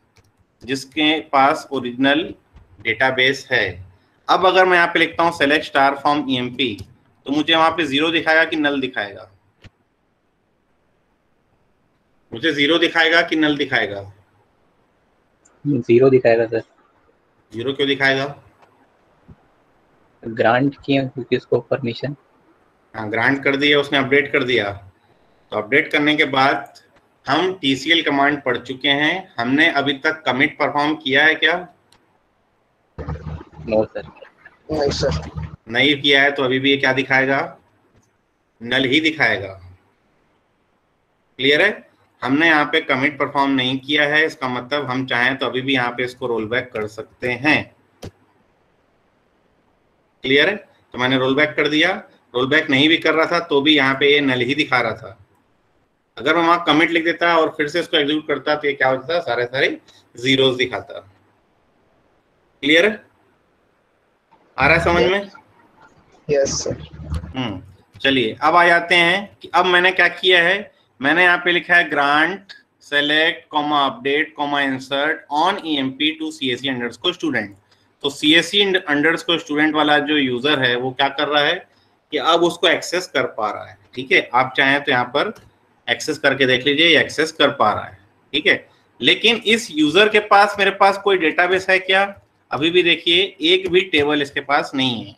जिसके पास ओरिजिनल डेटाबेस है। अब अगर मैं यहाँ पे लिखता हूँ select स्टार फ्रॉम EMP, तो मुझे वहां पे 0 दिखाएगा कि नल दिखाएगा, मुझे 0 दिखाएगा कि नल दिखाएगा? 0 दिखाएगा सर। 0 क्यों दिखाएगा? ग्रांट किया क्योंकि उसको परमिशन। हाँ, ग्रांट कर दिया उसने, अपडेट कर दिया। तो अपडेट करने के बाद हम TCL कमांड पढ़ चुके हैं, हमने अभी तक कमिट परफॉर्म किया है क्या? No sir. नहीं सर। नहीं किया है तो अभी भी ये क्या दिखाएगा, नल ही दिखाएगा। क्लियर है? हमने यहाँ पे कमिट परफॉर्म नहीं किया है, इसका मतलब हम चाहें तो अभी भी यहाँ पे इसको रोल बैक कर सकते हैं। क्लियर है? तो मैंने रोल बैक कर दिया, रोल बैक नहीं भी कर रहा था तो भी यहाँ पे ये नल ही दिखा रहा था। अगर मैं वहां कमिट लिख देता और फिर से इसको एग्जीक्यूट करता तो ये क्या होता, सारे सारे जीरोस दिखाता। क्लियर है? आ रहा है समझ में? Yes sir. चलिए अब आ जाते हैं कि अब मैंने क्या किया है, मैंने यहाँ पे लिखा है grant select comma update comma insert on EMP to CSE_student। तो CSE_student वाला जो यूजर है वो क्या कर रहा है कि अब उसको एक्सेस कर पा रहा है। ठीक है? आप चाहें तो यहाँ पर एक्सेस करके देख लीजिए, ये एक्सेस कर पा रहा है। ठीक है? लेकिन इस यूजर के पास मेरे पास कोई डेटाबेस है क्या? अभी भी देखिए एक भी टेबल इसके पास नहीं है।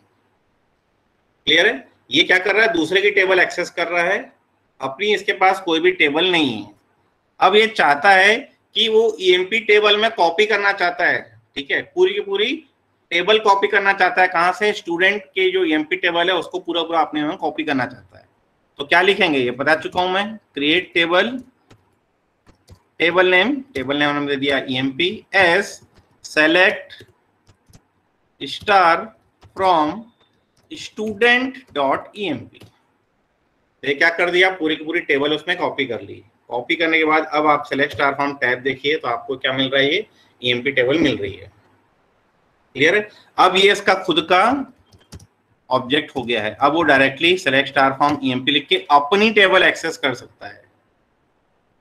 क्लियर है? ये क्या कर रहा है, दूसरे की टेबल एक्सेस कर रहा है, अपनी इसके पास कोई भी टेबल नहीं है। अब ये चाहता है कि वो EMP टेबल में कॉपी करना चाहता है। ठीक है? पूरी की पूरी टेबल कॉपी करना चाहता है। कहां से? स्टूडेंट के जो EMP टेबल है उसको पूरा पूरा अपने में कॉपी करना चाहता है। तो क्या लिखेंगे ये बता चुका हूं मैं, क्रिएट टेबल, टेबल नेम हमने दे दिया EMP S select star from student.emp। ये क्या कर दिया, पूरी की पूरी टेबल उसमें कॉपी कर ली। कॉपी करने के बाद अब आप सेलेक्ट स्टार फॉर्म टैब देखिए तो आपको क्या मिल रहा है, ये EMP टेबल मिल रही है। क्लियर है? अब ये इसका खुद का ऑब्जेक्ट हो गया है। अब वो directly select star form EMP लिख के अपनी टेबल एक्सेस कर सकता है।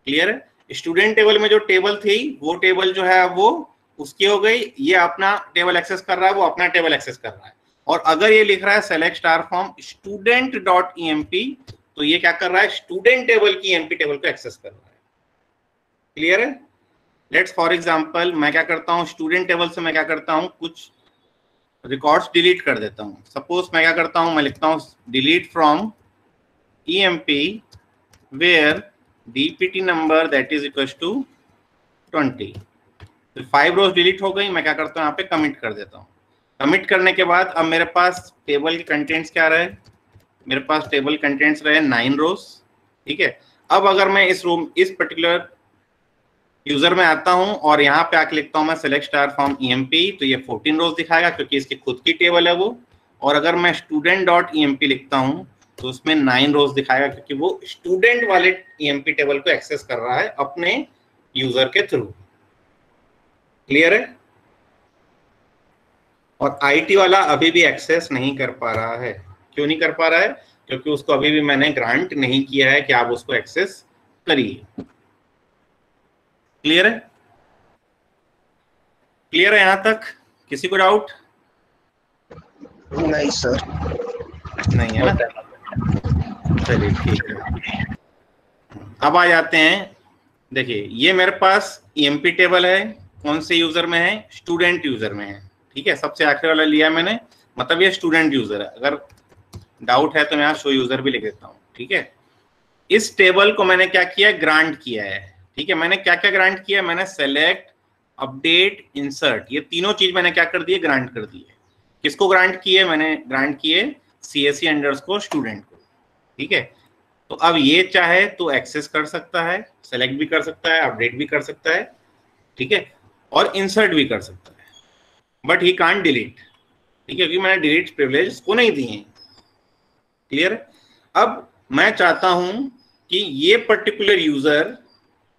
क्लियर है? स्टूडेंट टेबल में जो टेबल थी वो टेबल जो है वो उसकी हो गई, ये अपना टेबल एक्सेस कर रहा है, वो अपना टेबल एक्सेस कर रहा है। और अगर ये लिख रहा है select star form student dot EMP तो ये क्या कर रहा है, स्टूडेंट टेबल की EMP टेबल को एक्सेस कर रहा है। क्लियर है? लेट्स फॉर एग्जांपल मैं क्या करता हूं, स्टूडेंट टेबल से मैं क्या करता हूं, कुछ रिकॉर्ड्स डिलीट कर देता हूं। सपोज मैं क्या करता हूं, मैं लिखता हूं delete from EMP where DPT number that is equal to 20। तो 5 रोज डिलीट हो गई। मैं क्या करता हूं, यहाँ पे कमिट कर देता हूं। कमिट करने के बाद अब मेरे पास टेबल के कंटेंट्स क्या रहे, मेरे पास टेबल कंटेंट्स रहे 9 रोज। ठीक है? अब अगर मैं इस पर्टिकुलर यूजर में आता हूं और यहाँ पे आके लिखता हूं मैं सेलेक्ट स्टार फॉर्म EMP तो ये 14 रोज दिखाएगा क्योंकि इसकी खुद की टेबल है वो। और अगर मैं स्टूडेंट डॉट EMP लिखता हूं तो उसमें 9 रोज दिखाएगा क्योंकि वो स्टूडेंट वाले EMP टेबल को एक्सेस कर रहा है अपने यूजर के थ्रू। क्लियर है? और IT वाला अभी भी एक्सेस नहीं कर पा रहा है। क्यों नहीं कर पा रहा है? क्योंकि उसको अभी भी मैंने ग्रांट नहीं किया है कि आप उसको एक्सेस करिए। क्लियर है? क्लियर है यहां तक? किसी को डाउट? नहीं सर। नहीं है ना? चलिए ठीक है। अब आ जाते हैं, देखिए ये मेरे पास EMP टेबल है, कौन से यूजर में है, स्टूडेंट यूजर में है। ठीक है? सबसे आखिरी वाला लिया मैंने, मतलब ये स्टूडेंट यूजर है। अगर डाउट है तो मैं यहाँ शो यूजर भी लिख देता हूँ। ठीक है? इस टेबल को मैंने क्या किया, ग्रांट किया है। ठीक है? मैंने क्या क्या ग्रांट किया, मैंने सेलेक्ट, अपडेट, इंसर्ट, ये तीनों चीज मैंने क्या कर दिए, ग्रांट कर दी है। किसको ग्रांट किए, मैंने ग्रांट किए CSE अंडरस्कोर स्टूडेंट को। ठीक है? तो अब ये चाहे तो एक्सेस कर सकता है, सेलेक्ट भी कर सकता है, अपडेट भी कर सकता है। ठीक है? और इंसर्ट भी कर सकता है, बट ही कांट डिलीट। ठीक है? क्योंकि मैंने डिलीट प्रिविलेज को नहीं दिए हैं। क्लियर? अब मैं चाहता हूं कि ये पर्टिकुलर यूजर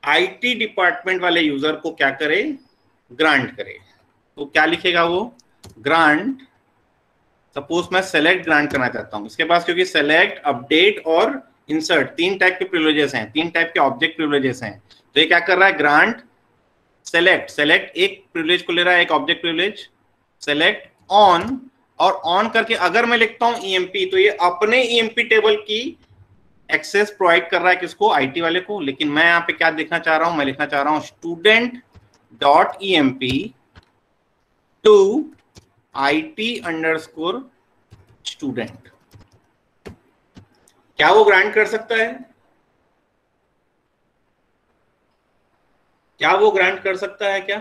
IT डिपार्टमेंट वाले यूजर को क्या करे, ग्रांट करे। तो क्या लिखेगा वो, ग्रांट। सपोज मैं सेलेक्ट ग्रांट करना चाहता हूं, इसके पास क्योंकि सेलेक्ट, अपडेट और इंसर्ट 3 टाइप के प्रिविलेजेस हैं, 3 टाइप के ऑब्जेक्ट प्रिविलेजेस हैं। तो ये क्या कर रहा है, ग्रांट सेलेक्ट, सेलेक्ट एक प्रिविलेज को ले रहा है, एक ऑब्जेक्ट प्रिविलेज, सेलेक्ट ऑन, और ऑन करके अगर मैं लिखता हूं EMP तो ये अपने EMP टेबल की एक्सेस प्रोवाइड कर रहा है, किसको, IT वाले को। लेकिन मैं यहाँ पे क्या देखना चाह रहा हूं, मैं लिखना चाह रहा हूं student dot EMP to IT underscore student. क्या वो ग्रांट कर सकता है, क्या वो ग्रांट कर सकता है क्या,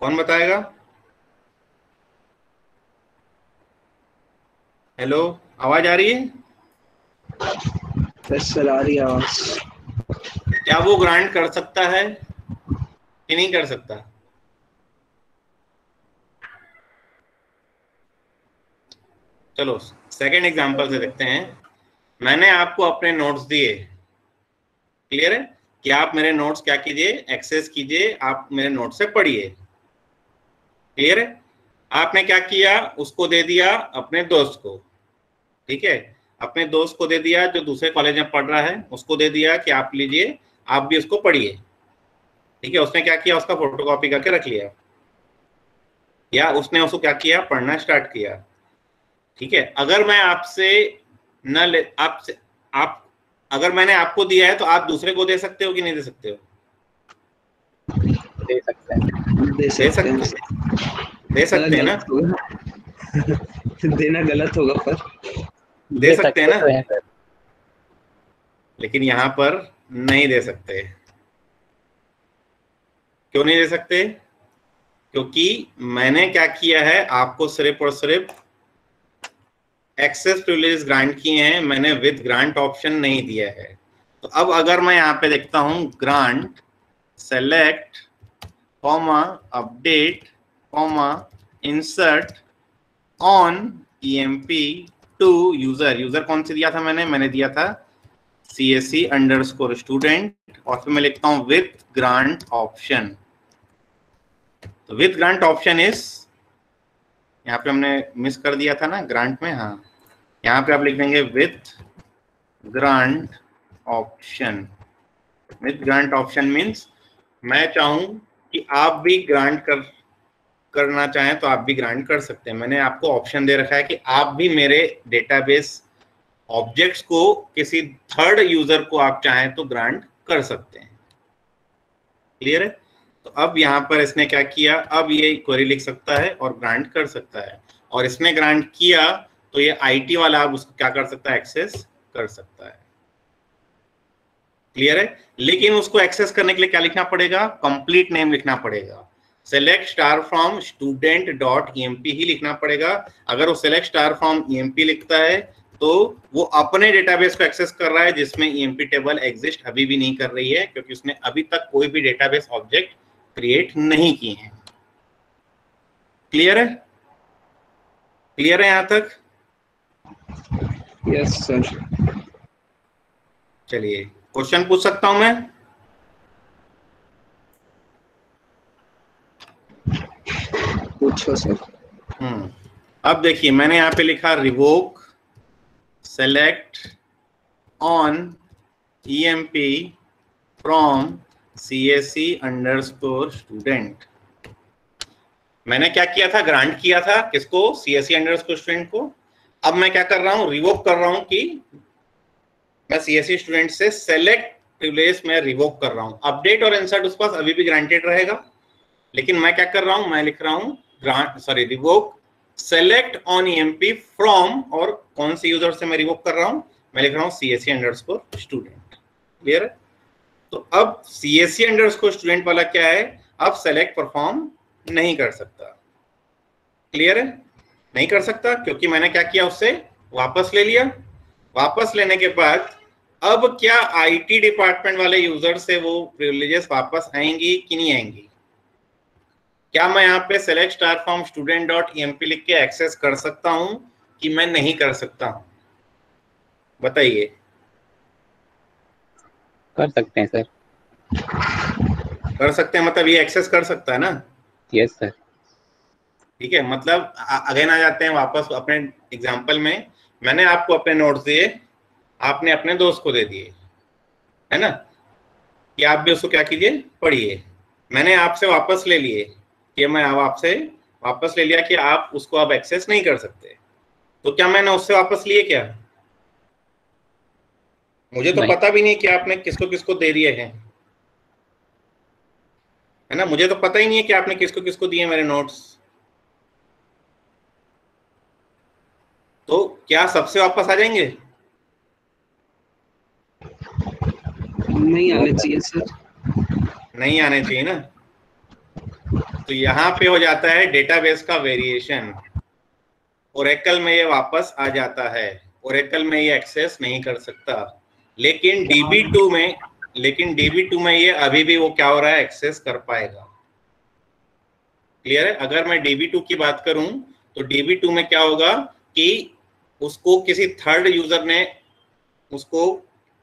कौन बताएगा? हेलो, आवाज आ रही है? सर आ रही है आवाज। क्या वो ग्रांट कर सकता है कि नहीं कर सकता? चलो सेकंड एग्जांपल से देखते हैं। मैंने आपको अपने नोट्स दिए, क्लियर है, कि आप मेरे नोट्स क्या कीजिए, एक्सेस कीजिए, आप मेरे नोट्स से पढ़िए। क्लियर है? आपने क्या किया, उसको दे दिया अपने दोस्त को। ठीक है? अपने दोस्त को दे दिया जो दूसरे कॉलेज में पढ़ रहा है, उसको दे दिया कि आप लीजिए, आप भी उसको पढ़िए। ठीक है? उसने क्या किया, उसका फोटोकॉपी करके रख लिया, या उसने उसको क्या किया, पढ़ना स्टार्ट किया। ठीक है? अगर मैं आपसे न ले, आपसे आप अगर मैंने आपको दिया है तो आप दूसरे को दे सकते हो कि नहीं दे सकते हो? दे सकते हैं। दे सकते हैं ना? देना गलत होगा पर दे सकते हैं ना? तो हैं सर। लेकिन यहाँ पर नहीं दे सकते। क्यों नहीं दे सकते? क्योंकि मैंने क्या किया है, आपको सिर्फ और सिर्फ एक्सेस प्रिविलेज ग्रांट किए हैं, मैंने विद ग्रांट ऑप्शन नहीं दिया है। तो अब अगर मैं यहाँ पे देखता हूं grant select comma update comma insert on EMP to user, user कौन से दिया था मैंने दिया था CSE_student, और फिर मैं लिखता हूं विथ ग्रांट ऑप्शन। तो विथ ग्रांट ऑप्शन इज, यहाँ पे हमने मिस कर दिया था ना ग्रांट में, हाँ यहाँ पे आप लिख देंगे with grant option. With grant option means मैं चाहूं कि आप भी ग्रांट करना चाहें तो आप भी ग्रांट कर सकते हैं। मैंने आपको ऑप्शन दे रखा है कि आप भी मेरे डेटाबेस ऑब्जेक्ट्स को किसी थर्ड यूजर को आप चाहें तो ग्रांट कर सकते हैं। क्लियर है? तो अब यहाँ पर इसने क्या किया, अब ये क्वेरी लिख सकता है और ग्रांट कर सकता है, और इसने ग्रांट किया तो ये IT वाला अब उसको क्या कर सकता है, एक्सेस कर सकता है। क्लियर है? लेकिन उसको एक्सेस करने के लिए क्या लिखना पड़ेगा, कंप्लीट नेम लिखना पड़ेगा। select star from student.emp ही लिखना पड़ेगा। अगर वो select star from emp लिखता है तो वो अपने डेटाबेस को एक्सेस कर रहा है जिसमें emp टेबल एग्जिस्ट अभी भी नहीं कर रही है, क्योंकि उसने अभी तक कोई भी डेटाबेस ऑब्जेक्ट क्रिएट नहीं किए हैं। क्लियर है? क्लियर है यहां तक? Yes sir. चलिए क्वेश्चन पूछ सकता हूं मैं? पूछो सर। अब देखिए मैंने यहाँ पे लिखा revoke select on EMP from CSE_student। मैंने क्या किया था, ग्रांट किया था किसको, CSE_student को। अब मैं क्या कर रहा हूँ, रिवोक कर रहा हूँ कि मैं CSE स्टूडेंट से सेलेक्ट प्रिविलेज में रिवोक कर रहा हूँ। अपडेट और इंसर्ट उसके पास अभी भी ग्रांटेड रहेगा, लेकिन मैं क्या कर रहा हूँ, मैं लिख रहा हूँ revoke select on EMP from, और कौन से यूजर से मैं रिवोक कर रहा हूँ, मैं लिख रहा हूँ CSE_student। क्लियर है? तो अब CSE_student वाला क्या है, अब सेलेक्ट परफॉर्म नहीं कर सकता। क्लियर है? नहीं कर सकता क्योंकि मैंने क्या किया, उससे वापस ले लिया। वापस लेने के बाद अब क्या IT डिपार्टमेंट वाले यूजर से वो प्रिविलेजेस वापस आएंगी कि नहीं आएंगी? क्या मैं यहाँ पे select star from student.emp लिख के एक्सेस कर सकता हूं कि मैं नहीं कर सकता हूं? बताइए। कर सकते हैं सर। कर सकते हैं मतलब ये एक्सेस कर सकता है ना? Yes sir. ठीक है, मतलब अगेन आ जाते हैं वापस अपने एग्जाम्पल में। मैंने आपको अपने नोट्स दिए, आपने अपने दोस्त को दे दिए, है ना, कि आप भी उसको क्या कीजिए, पढ़िए। मैंने आपसे वापस ले लिए कि मैं अब आपसे वापस ले लिया कि आप उसको अब एक्सेस नहीं कर सकते। तो क्या मैंने उससे वापस लिए क्या? मुझे तो पता भी नहीं कि आपने किसको किसको दे दिए हैं, है ना। मुझे तो पता ही नहीं है कि आपने किसको किसको दिए मेरे नोट्स। तो क्या सबसे वापस आ जाएंगे? नहीं आने चाहिए सर। नहीं आने चाहिए ना। तो यहाँ पे हो जाता है डेटाबेस का वेरिएशन। ओरेकल में ये वापस आ जाता है, ओरेकल में ये एक्सेस नहीं कर सकता, लेकिन DB2 में ये अभी भी वो क्या हो रहा है, एक्सेस कर पाएगा। क्लियर है? अगर मैं DB2 की बात करूं तो DB2 में क्या होगा कि उसको किसी थर्ड यूजर ने उसको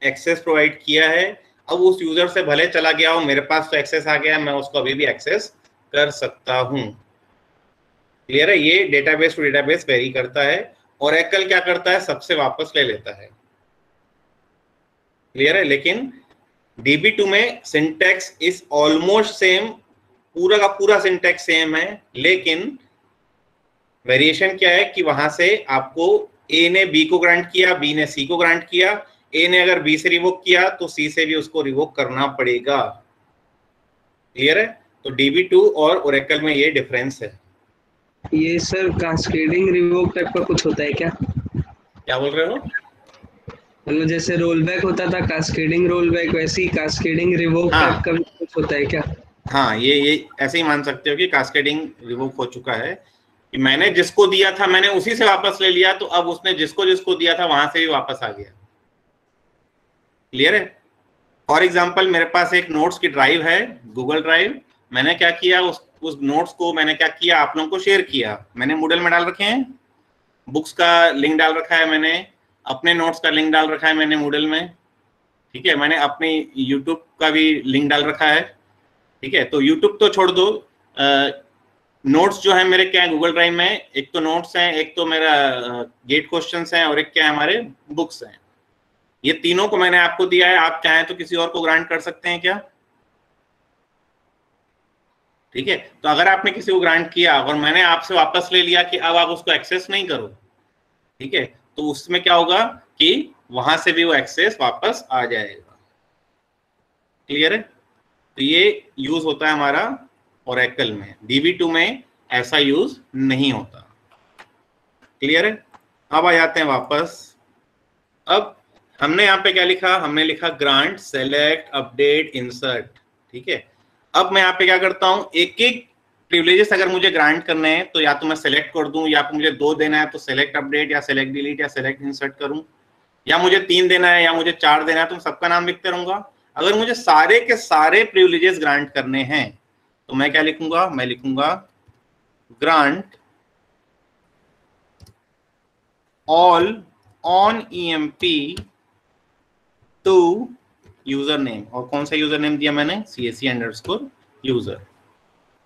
एक्सेस प्रोवाइड किया है। अब उस यूजर से भले चला गया हो, मेरे पास तो एक्सेस आ गया, मैं उसको अभी भी एक्सेस कर सकता हूं। क्लियर है? ये डेटाबेस टू डेटाबेस वेरी करता है। ओरेकल क्या करता है, सबसे वापस ले लेता है। क्लियर है? लेकिन DB2 में सिंटैक्स इज ऑलमोस्ट सेम, पूरा का पूरा सिंटैक्स सेम है, लेकिन वेरिएशन क्या है कि वहां से आपको A ने B को ग्रांट किया, B ने C को ग्रांट किया। A ने अगर B से रिवोक किया तो C से भी उसको रिवोक करना पड़ेगा। क्लियर है? तो DB2 और ओरेकल में ये डिफरेंस है। ये सर कास्केडिंग रिवोक टाइप का कुछ होता है क्या? क्या बोल रहे हो? मतलब जैसे रोल बैक होता था कास्केडिंग रोल बैक, वैसे ही कास्केडिंग रिवोक टाइप का भी कुछ होता है क्या? हाँ, ये ऐसे ही मान सकते हो कि कास्केडिंग रिवोक हो चुका है कि मैंने जिसको दिया था मैंने उसी से वापस ले लिया, तो अब उसने जिसको जिसको दिया था वहां से भी वापस आ गया। क्लियर है? फॉर एग्जाम्पल मेरे पास एक नोट्स की ड्राइव है, गूगल ड्राइव। मैंने क्या किया, उस नोट्स को मैंने क्या किया, आप लोगों को शेयर किया। मैंने मूडल में डाल रखे हैं, बुक्स का लिंक डाल रखा है मैंने, अपने नोट्स का लिंक डाल रखा है मैंने मूडल में, ठीक है, मैंने अपने यूट्यूब का भी लिंक डाल रखा है, ठीक है। तो यूट्यूब तो छोड़ दो, नोट्स जो है मेरे क्या है गूगल ड्राइव में, एक तो नोट्स हैं, एक तो मेरा गेट क्वेश्चंस हैं, और एक क्या है हमारे बुक्स हैं। ये तीनों को मैंने आपको दिया है, आप चाहें तो किसी और को ग्रांट कर सकते हैं क्या, ठीक है। तो अगर आपने किसी को ग्रांट किया और मैंने आपसे वापस ले लिया कि अब आप उसको एक्सेस नहीं करो, ठीक है, तो उसमें क्या होगा कि वहां से भी वो एक्सेस वापस आ जाएगा। क्लियर है? तो ये यूज होता है हमारा ओरेकल में, DB2 में ऐसा यूज नहीं होता। क्लियर है? अब आ जाते हैं वापस। अब हमने यहाँ पे क्या लिखा, हमने लिखा ग्रांट, सेलेक्ट, अपडेट, इंसर्ट, ठीक है। अब मैं यहाँ पे क्या करता हूँ, एक एक प्रिविलेजेस अगर मुझे ग्रांट करने हैं तो या तो मैं सेलेक्ट कर दूं, या मुझे 2 देना है तो सेलेक्ट अपडेट या सेलेक्ट डिलीट या सेलेक्ट इंसर्ट करूं, या मुझे 3 देना है या मुझे 4 देना है तो मैं सबका नाम लिखते रहूंगा। अगर मुझे सारे के सारे प्रिविलेजेस ग्रांट करने हैं तो मैं क्या लिखूंगा, मैं लिखूंगा grant all on EMP to user name. और कौन सा यूजर नेम दिया मैंने, CSE_user।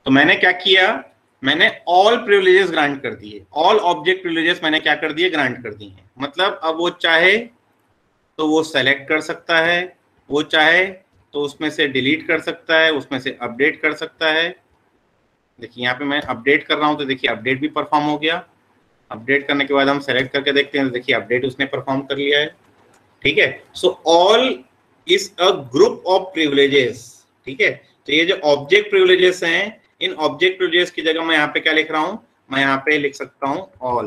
तो मैंने क्या किया, मैंने ऑल प्रिविलेजेस ग्रांट कर दिए, ऑल ऑब्जेक्ट प्रिविलेजेस मैंने क्या कर दिए, ग्रांट कर दिए। मतलब अब वो चाहे तो वो सेलेक्ट कर सकता है, वो चाहे तो उसमें से डिलीट कर सकता है, उसमें से अपडेट कर सकता है। देखिए यहाँ पे मैं अपडेट कर रहा हूँ तो देखिए अपडेट भी परफॉर्म हो गया। अपडेट करने के बाद हम सेलेक्ट करके देखते हैं तो देखिए अपडेट उसने परफॉर्म कर लिया है, ठीक है। So all is a group of privileges, ठीक है। तो ये जो ऑब्जेक्ट प्रिविलेजेस हैं, इन ऑब्जेक्ट प्रिविलेजेस की जगह मैं यहाँ पे क्या लिख रहा हूँ, मैं यहाँ पे लिख सकता हूँ ऑल।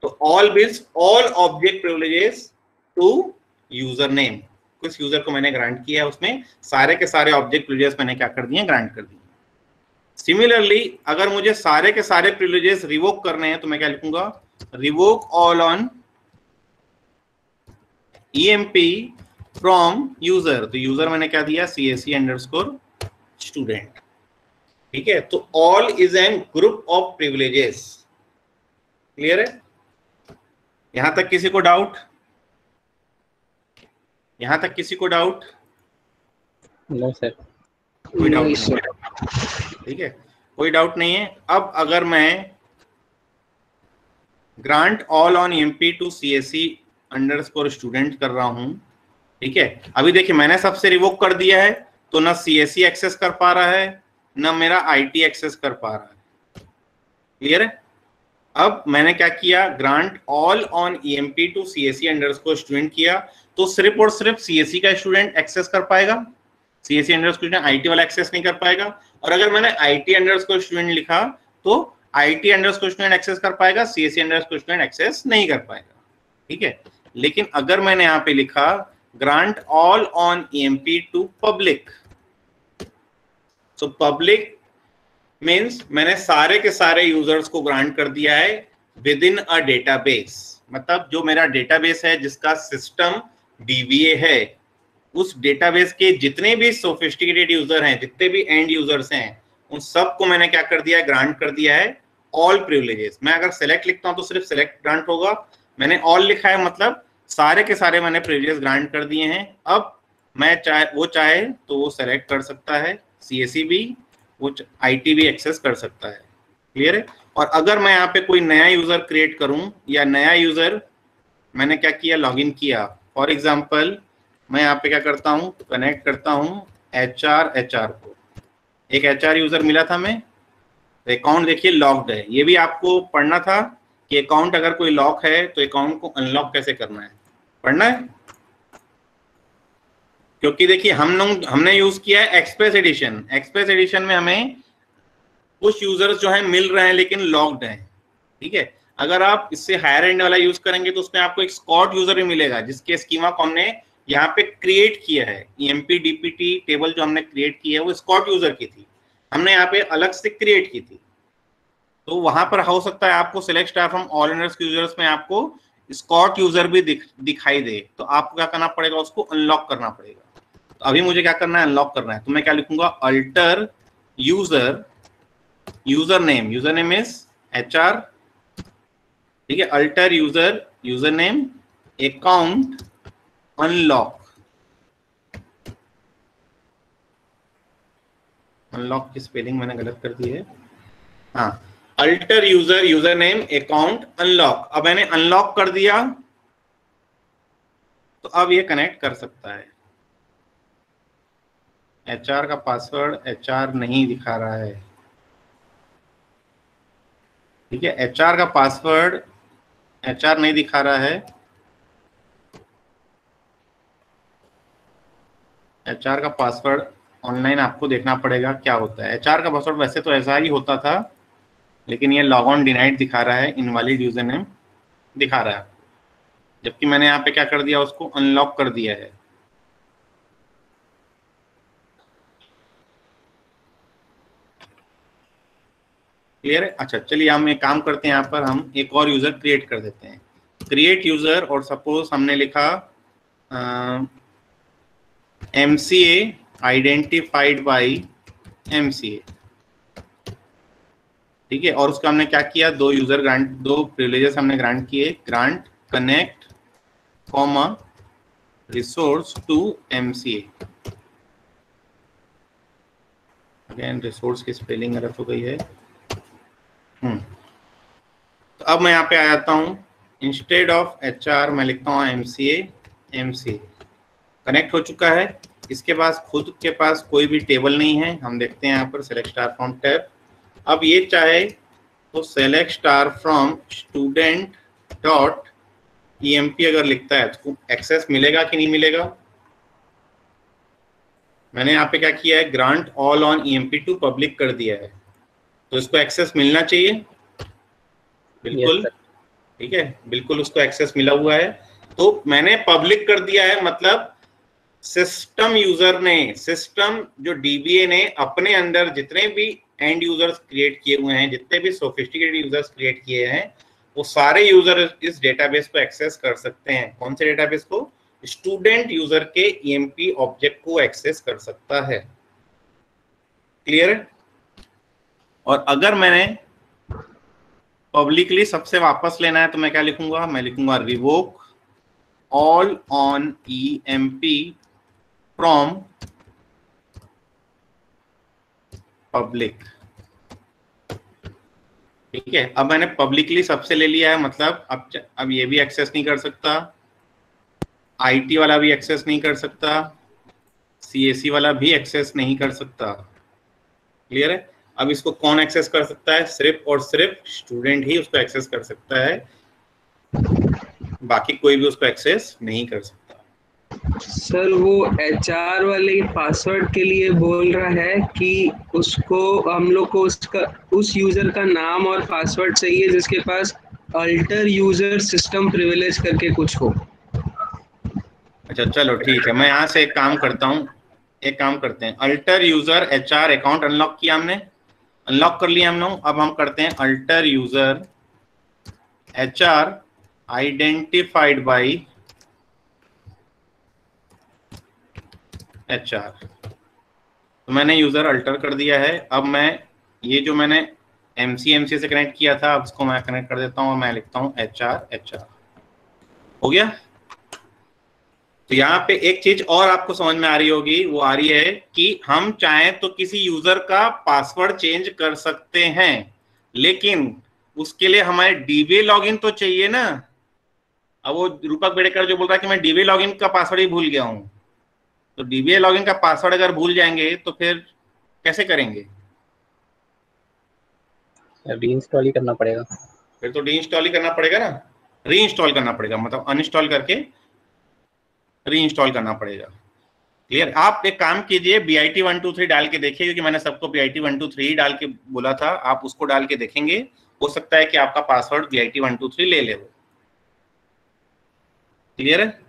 तो all means all object privileges to user name. कुछ यूजर को मैंने ग्रांट किया है, उसमें सारे के सारे ऑब्जेक्ट प्रिविलेजेस मैंने क्या कर दिए, ग्रांट कर दिए। सिमिलरली अगर मुझे सारे के सारे प्रिविलेजेस रिवोक करने हैं तो मैं क्या लिखूंगा, revoke all on EMP from user. तो यूजर मैंने क्या दिया, CSE_student, ठीक है। तो all is an group of privileges. Clear है? यहां तक किसी को डाउट, यहां तक किसी को डाउट? No sir. कोई डाउट नहीं है, ठीक है, कोई डाउट नहीं है। अब अगर मैं grant all on EMP to CSE_student कर रहा हूं, ठीक है, अभी देखिए मैंने सबसे रिवोक कर दिया है तो ना CSE एक्सेस कर पा रहा है ना मेरा IT एक्सेस कर पा रहा है। क्लियर है? अब मैंने क्या किया, grant all on EMP to CSE_student किया तो सिर्फ और सिर्फ CSE का स्टूडेंट एक्सेस कर पाएगा, CSE_student IT वाला एक्सेस नहीं कर पाएगा। और अगर मैंने IT_student लिखा तो IT_student एक्सेस कर पाएगा, CSE_student एक्सेस नहीं कर पाएगा, ठीक है। लेकिन अगर मैंने यहाँ पे लिखा grant all on EMP to public, तो पब्लिक मीन्स मैंने सारे के सारे यूजर्स को ग्रांट कर दिया है विद इन अ डेटाबेस। मतलब जो मेरा डेटाबेस है जिसका सिस्टम DBA है, उस डेटाबेस के जितने भी सोफिस्टिकेटेड यूजर हैं, जितने भी एंड यूजर्स हैं, उन सबको मैंने क्या कर दिया है, ग्रांट कर दिया है ऑल प्रिविलेजेस। मैं अगर सेलेक्ट लिखता हूं तो सिर्फ सेलेक्ट ग्रांट होगा, मैंने ऑल लिखा है मतलब सारे के सारे मैंने प्रिविलेजेस ग्रांट कर दिए हैं। अब मैं चाहे तो वो सेलेक्ट कर सकता है, CSE भी, वो IT भी एक्सेस कर सकता है। क्लियर है? और अगर मैं यहाँ पे कोई नया यूजर क्रिएट करूं या नया यूजर मैंने क्या किया, लॉगिन किया, फॉर एग्जांपल मैं यहाँ पे क्या करता हूँ, कनेक्ट करता हूँ HR को, एक HR यूजर मिला था मैं, अकाउंट देखिए लॉक्ड है। ये भी आपको पढ़ना था कि अकाउंट अगर कोई लॉक है तो अकाउंट को अनलॉक कैसे करना है, पढ़ना है। क्योंकि देखिए हमने यूज किया है एक्सप्रेस एडिशन। एक्सप्रेस एडिशन में हमें कुछ यूजर्स जो है मिल रहे हैं लेकिन लॉक्ड हैं, ठीक है। अगर आप इससे हायर एंड वाला यूज करेंगे तो उसमें आपको एक स्कॉट यूजर भी मिलेगा जिसके स्कीमा को हमने यहाँ पे क्रिएट किया है। EMP DPT टेबल जो हमने क्रिएट की है वो स्कॉट यूजर की थी, हमने यहाँ पे अलग से क्रिएट की थी। तो वहां पर हो सकता है आपको select star from all users में आपको स्कॉट यूजर भी दिखाई दे, तो आपको क्या करना पड़ेगा, उसको अनलॉक करना पड़ेगा। तो अभी मुझे क्या करना है, अनलॉक करना है। तो मैं क्या लिखूंगा, alter user name is HR ठीक है, alter user, user name, account unlock, unlock की स्पेलिंग मैंने गलत कर दी है, हाँ, alter user, user name, account unlock. अब मैंने अनलॉक कर दिया तो अब ये कनेक्ट कर सकता है। HR का पासवर्ड HR नहीं दिखा रहा है, ठीक है, HR का पासवर्ड HR नहीं दिखा रहा है। HR का पासवर्ड ऑनलाइन आपको देखना पड़ेगा क्या होता है। HR का पासवर्ड वैसे तो ऐसा ही होता था, लेकिन ये लॉग ऑन डिनाइड दिखा रहा है, इनवैलिड यूजर नेम दिखा रहा है, जबकि मैंने यहाँ पे क्या कर दिया, उसको अनलॉक कर दिया है। क्लियर है? अच्छा चलिए हम एक काम करते हैं, यहाँ पर हम एक और यूजर क्रिएट कर देते हैं। क्रिएट यूजर, और सपोज हमने लिखा MCA आइडेंटिफाइड बाय MCA, ठीक है, और उसका हमने क्या किया, दो यूजर ग्रांट, दो प्रिविलेजेस हमने ग्रांट किए, grant connect comma resource to MCA। Again resource की स्पेलिंग गलत हो गई है। तो अब मैं यहाँ पे आ जाता हूँ, इंस्टेड ऑफ HR मैं लिखता हूँ MCA कनेक्ट हो चुका है। इसके पास खुद के पास कोई भी टेबल नहीं है। हम देखते हैं यहाँ पर सेलेक्ट स्टार फ्रॉम टैब। अब ये चाहे तो select star from student dot EMP अगर लिखता है तो एक्सेस मिलेगा कि नहीं मिलेगा। मैंने यहाँ पे क्या किया है, grant all on EMP2 public कर दिया है, तो इसको एक्सेस मिलना चाहिए बिल्कुल। ठीक है, बिल्कुल उसको एक्सेस मिला हुआ है। तो मैंने पब्लिक कर दिया है, मतलब सिस्टम यूजर ने, सिस्टम जो DBA ने अपने अंदर जितने भी एंड यूजर्स क्रिएट किए हुए हैं, जितने भी सोफिस्टिकेटेड यूजर्स क्रिएट किए हैं, वो सारे यूजर इस डेटाबेस को एक्सेस कर सकते हैं। कौन से डेटाबेस को? स्टूडेंट यूजर के EMP ऑब्जेक्ट को एक्सेस कर सकता है। क्लियर है? और अगर मैंने पब्लिकली सबसे वापस लेना है तो मैं क्या लिखूंगा, मैं लिखूंगा revoke all on EMP from public. ठीक है, अब मैंने पब्लिकली सबसे ले लिया है, मतलब अब ये भी एक्सेस नहीं कर सकता, IT वाला भी एक्सेस नहीं कर सकता, CAC वाला भी एक्सेस नहीं कर सकता। क्लियर है? अब इसको कौन एक्सेस कर सकता है? सिर्फ और सिर्फ स्टूडेंट ही उसको एक्सेस कर सकता है, बाकी कोई भी उसको एक्सेस नहीं कर सकता। सर वो HR वाले पासवर्ड के लिए बोल रहा है कि उसको हम लोग को उसका उस यूजर का नाम और पासवर्ड चाहिए जिसके पास अल्टर यूजर सिस्टम प्रिविलेज करके कुछ हो। अच्छा चलो ठीक है, मैं यहाँ से एक काम करता हूँ, एक काम करते हैं, alter user HR account unlock किया हमने, अनलॉक कर लिया हमने। अब हम करते हैं alter user HR identified by HR। तो मैंने यूजर अल्टर कर दिया है। अब मैं ये जो मैंने MCA से कनेक्ट किया था, अब उसको मैं कनेक्ट कर देता हूँ और मैं लिखता हूँ HR। हो गया? तो यहाँ पे एक चीज और आपको समझ में आ रही होगी, वो आ रही है कि हम चाहें तो किसी यूजर का पासवर्ड चेंज कर सकते हैं, लेकिन उसके लिए हमारे DBA लॉगिन तो चाहिए ना। अब वो रूपक बेड़ेकर जो बोल रहा है कि मैं DBA लॉगिन का पासवर्ड ही भूल गया हूं, तो DBA लॉगिन का पासवर्ड अगर भूल जाएंगे तो फिर कैसे करेंगे? रीइंस्टॉल ही करना पड़ेगा। फिर तो रीइंस्टॉल ही करना पड़ेगा ना, रीइंस्टॉल करना पड़ेगा, मतलब अनइंस्टॉल करके रीइंस्टॉल करना पड़ेगा। क्लियर? आप एक काम कीजिए, BIT123 डाल के देखिए, क्योंकि मैंने सबको BIT123 डाल के बोला था, आप उसको डाल के देखेंगे, हो सकता है कि आपका पासवर्ड BIT123 ले ले वो। क्लियर है?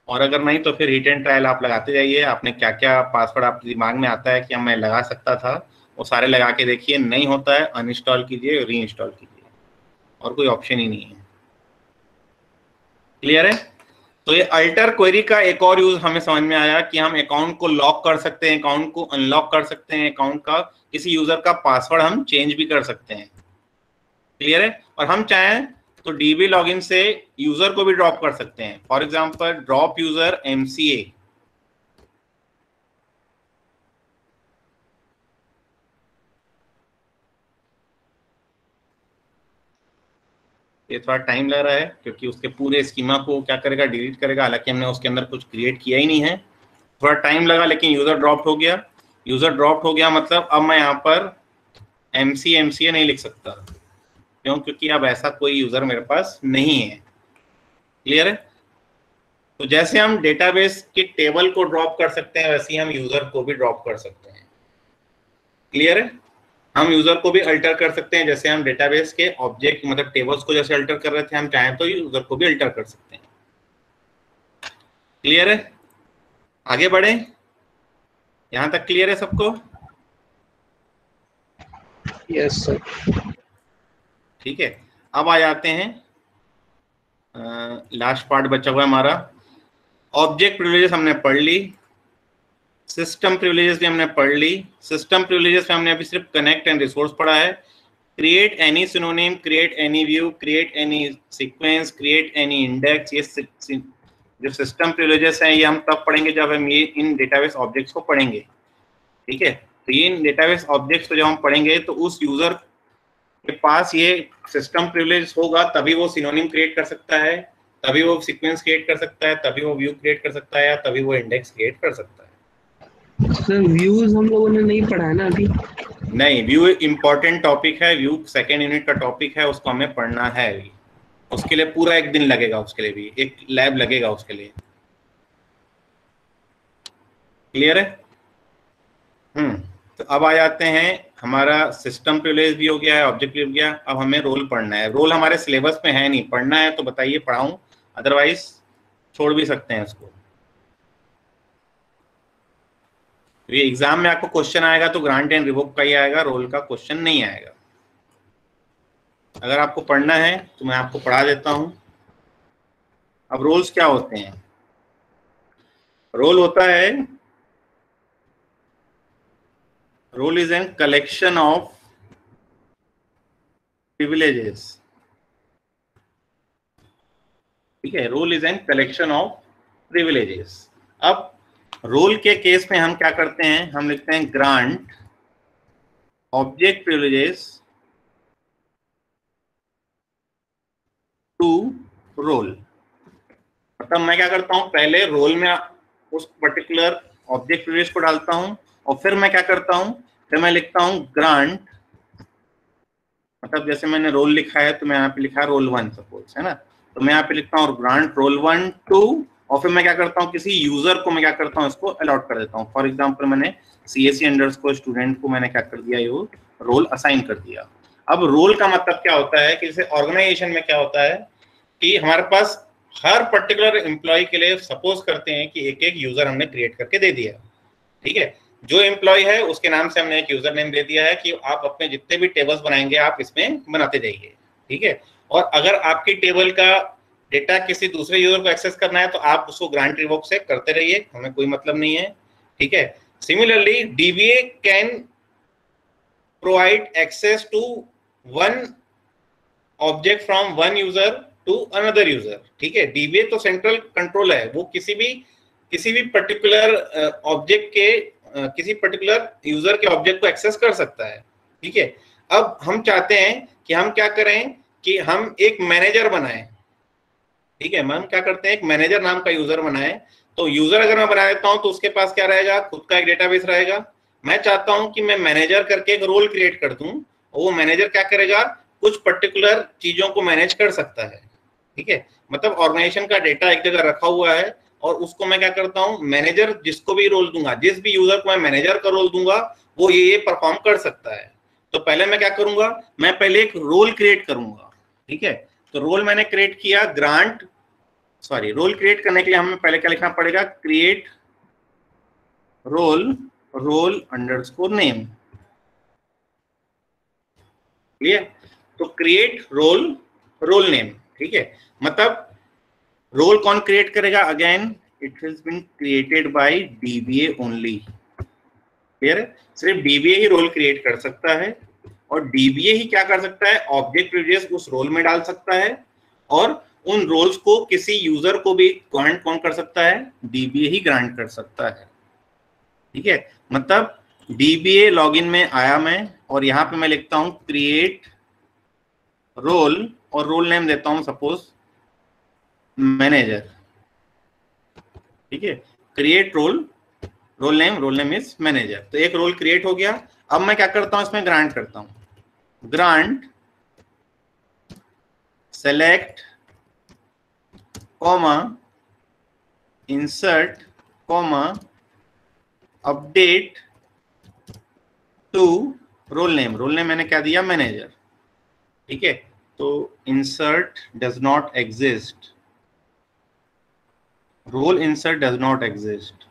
और अगर नहीं तो फिर हिट एंड ट्रायल आप लगाते जाइए, आपने क्या क्या पासवर्ड आपके दिमाग में आता है कि मैं लगा सकता था, वो सारे लगा के देखिए। नहीं होता है अनइंस्टॉल कीजिए, रीइंस्टॉल कीजिए, और कोई ऑप्शन ही नहीं है। क्लियर है? तो ये अल्टर क्वेरी का एक और यूज हमें समझ में आया कि हम अकाउंट को लॉक कर सकते हैं, अकाउंट को अनलॉक कर सकते हैं, अकाउंट का किसी यूजर का पासवर्ड हम चेंज भी कर सकते हैं। क्लियर है? और हम चाहें तो DB लॉगिन से यूजर को भी ड्रॉप कर सकते हैं। For example drop user MCA, ये थोड़ा टाइम लग रहा है क्योंकि उसके पूरे स्कीमा को क्या करेगा, डिलीट करेगा। हालांकि हमने उसके अंदर कुछ क्रिएट किया ही नहीं है, थोड़ा टाइम लगा, लेकिन यूजर ड्रॉप हो गया। यूजर ड्रॉप हो गया मतलब अब मैं यहाँ पर MCA नहीं लिख सकता, क्यों? क्योंकि अब ऐसा कोई यूजर मेरे पास नहीं है। क्लियर है? तो जैसे हम डेटाबेस के टेबल को ड्रॉप कर सकते हैं, वैसे ही हम यूजर को भी ड्रॉप कर सकते हैं। क्लियर है? हम यूजर को भी अल्टर कर सकते हैं, जैसे हम डेटाबेस के ऑब्जेक्ट मतलब टेबल्स को जैसे अल्टर कर रहे थे, हम चाहें तो यूजर को भी अल्टर कर सकते हैं। क्लियर है? आगे बढ़े, यहां तक क्लियर है सबको? Yes sir. ठीक है, अब आ जाते हैं लास्ट पार्ट बचा हुआ है हमारा। ऑब्जेक्ट प्रिविलेजेस हमने पढ़ ली, सिस्टम प्रिविलेजेस भी हमने पढ़ ली। सिस्टम प्रिविलेजेस में हमने अभी सिर्फ कनेक्ट एंड रिसोर्स पढ़ा है। Create any synonym, create any view, create any sequence, create any index, ये जो सिस्टम प्रिविलेजेस हैं ये हम तब पढ़ेंगे जब हम ये इन डेटाबेस ऑब्जेक्ट्स को पढ़ेंगे। ठीक है, तो ये इन डेटाबेस ऑब्जेक्ट्स को जब हम पढ़ेंगे तो उस यूजर के पास ये सिस्टम प्रिविलेज होगा, तभी वो सिनोनिम क्रिएट कर सकता है, तभी वो सीक्वेंस क्रिएट कर सकता है, तभी वो व्यू क्रिएट कर सकता है, या तभी वो इंडेक्स क्रिएट कर सकता है। सर व्यूज हम लोगों ने नहीं पढ़ा है ना अभी? नहीं, व्यू इंपॉर्टेंट टॉपिक है, व्यू सेकेंड यूनिट का टॉपिक है, उसको हमें पढ़ना है अभी। उसके लिए पूरा एक दिन लगेगा, उसके लिए भी एक लैब लगेगा उसके लिए। क्लियर है? तो अब आ जाते हैं, हमारा सिस्टम प्रिविलेज भी हो गया है, ऑब्जेक्ट भी हो गया, अब हमें रोल पढ़ना है। रोल हमारे सिलेबस में है नहीं, पढ़ना है तो बताइए पढ़ाऊं, अदरवाइज छोड़ भी सकते हैं इसको। ये एग्जाम में आपको क्वेश्चन आएगा तो ग्रांट एंड रिवोक का ही आएगा, रोल का क्वेश्चन नहीं आएगा। अगर आपको पढ़ना है तो मैं आपको पढ़ा देता हूं। अब रोल्स क्या होते हैं? रोल होता है, role is an collection of privileges. ठीक है, role is an collection of privileges. अब रोल के केस में हम क्या करते हैं, हम लिखते हैं grant object privileges to role. मतलब मैं क्या करता हूं, पहले रोल में उस पर्टिकुलर ऑब्जेक्ट प्रिविलेज को डालता हूं, और फिर मैं क्या करता हूं, फिर मैं लिखता हूं ग्रांट, मतलब जैसे मैंने रोल लिखा है तो मैं यहाँ पे लिखा रोल 1 सपोज, है ना, तो मैं यहाँ पे लिखता हूँ ग्रांट रोल 1 2, और फिर मैं क्या करता हूँ, किसी यूजर को मैं क्या करता हूँ, इसको अलॉट कर देता हूँ। फॉर एग्जांपल मैंने CSE_ स्टूडेंट को मैंने क्या कर दिया, ये रोल असाइन कर दिया। अब रोल का मतलब क्या होता है कि जैसे ऑर्गेनाइजेशन में क्या होता है कि हमारे पास हर पर्टिकुलर एम्प्लॉय के लिए सपोज करते हैं कि एक एक यूजर हमने क्रिएट करके दे दिया। ठीक है, जो एम्प्लॉय है उसके नाम से हमने एक यूजर नेम दे दिया है कि आप अपने जितने भी टेबल्स बनाएंगे आप इसमें बनाते जाइए। ठीक है, और अगर आपकी टेबल का डेटा किसी दूसरे यूजर को एक्सेस करना है तो आप उसको ग्रांट रिवोक से करते रहिए, हमें कोई मतलब नहीं है। ठीक है, similarly DBA can provide access to one object from one user to another user. ठीक है, DBA तो सेंट्रल कंट्रोल है, वो किसी भी पर्टिकुलर ऑब्जेक्ट के किसी पर्टिकुलर यूजर के ऑब्जेक्ट को एक्सेस कर सकता है। ठीक है, अब हम चाहते हैं कि हम क्या करें कि हम एक मैनेजर बनाएं। ठीक है, हम क्या करते हैं, एक मैनेजर नाम का यूजर बनाएं। तो यूजर अगर मैं बना देता हूं तो उसके पास क्या रहेगा, खुद का एक डेटाबेस रहेगा। मैं चाहता हूं कि मैं मैनेजर करके एक रोल क्रिएट कर दूं, और वो मैनेजर क्या करेगा, कुछ पर्टिकुलर चीजों को मैनेज कर सकता है। ठीक है, मतलब ऑर्गेनाइजेशन का डेटा एक जगह रखा हुआ है और उसको मैं क्या करता हूं, मैनेजर जिसको भी रोल दूंगा, जिस भी यूजर को मैं मैनेजर का रोल दूंगा वो ये परफॉर्म कर सकता है। तो पहले मैं क्या करूंगा, मैं पहले एक रोल क्रिएट करूंगा। ठीक है, तो रोल मैंने क्रिएट किया, रोल क्रिएट करने के लिए हमें पहले क्या लिखना पड़ेगा, create role underscore name. Clear? तो क्रिएट रोल नेम। ठीक है, मतलब रोल कौन क्रिएट करेगा, again it has been created by DBA only. Clear है? सिर्फ DBA ही रोल क्रिएट कर सकता है, और DBA ही क्या कर सकता है, ऑब्जेक्ट प्रिविलेज उस रोल में डाल सकता है, और उन रोल्स को किसी यूजर को भी ग्रांट कौन कर सकता है? डीबीए ही ग्रांट कर सकता है। ठीक है, मतलब डीबीए लॉगिन में आया मैं और यहाँ पे मैं लिखता हूं क्रिएट रोल और रोल नेम देता हूं सपोज मैनेजर। ठीक है, create role, role name is manager. तो एक रोल क्रिएट हो गया। अब मैं क्या करता हूं, इसमें ग्रांट करता हूं, grant select comma insert comma update to role name. Role name मैंने क्या दिया? मैनेजर। ठीक है, तो insert does not exist, role insert does not exist.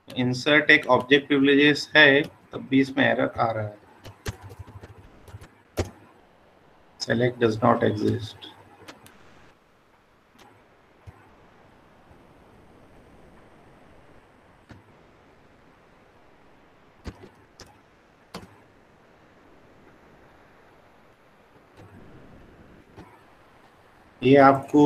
Insert एक ऑब्जेक्ट प्रिविलेजेस है, तब भी इसमें एरर आ रहा है। Select does not exist. ये आपको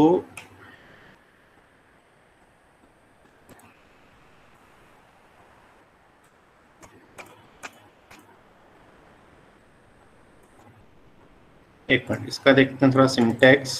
एक मिनट, इसका देखते हैं थोड़ा सिंटैक्स।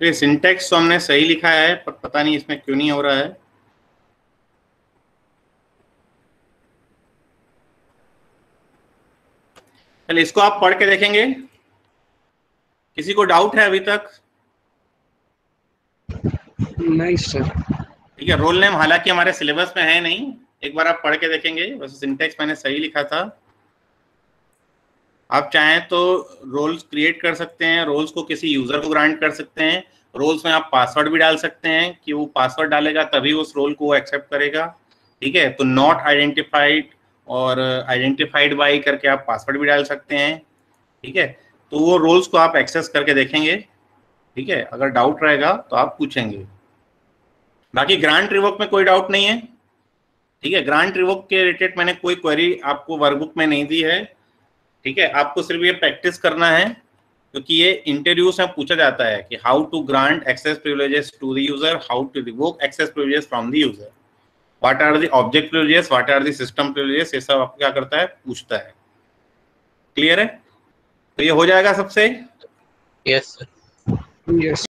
ये सिंटैक्स तो हमने सही लिखा है, पर पता नहीं इसमें क्यों नहीं हो रहा है। चलिए इसको आप पढ़ के देखेंगे। किसी को डाउट है अभी तक? नहीं सर। ठीक है, रोल नेम हालांकि हमारे सिलेबस में है नहीं, एक बार आप पढ़ के देखेंगे। वैसे सिंटैक्स मैंने सही लिखा था। आप चाहें तो रोल्स क्रिएट कर सकते हैं, रोल्स को किसी यूजर को ग्रांट कर सकते हैं, रोल्स में आप पासवर्ड भी डाल सकते हैं कि वो पासवर्ड डालेगा तभी उस रोल को वो एक्सेप्ट करेगा। ठीक है, तो नॉट आइडेंटिफाइड और आइडेंटिफाइड बाय करके आप पासवर्ड भी डाल सकते हैं। ठीक है, तो वो रोल्स को आप एक्सेस करके देखेंगे। ठीक है, अगर डाउट रहेगा तो आप पूछेंगे। बाकी ग्रांट रिवोक में कोई डाउट नहीं है। ठीक है, ग्रांट रिवोक के रिलेटेड मैंने कोई क्वेरी आपको वर्कबुक में नहीं दी है। ठीक है, आपको सिर्फ ये प्रैक्टिस करना है, क्योंकि ये इंटरव्यूज में पूछा जाता है कि how to grant access privileges to the user, how to revoke access privileges from the user, what are the object privileges, what are the system privileges, ये सब आपको क्या करता है? पूछता है। क्लियर है? तो ये हो जाएगा सबसे? Yes sir. यस।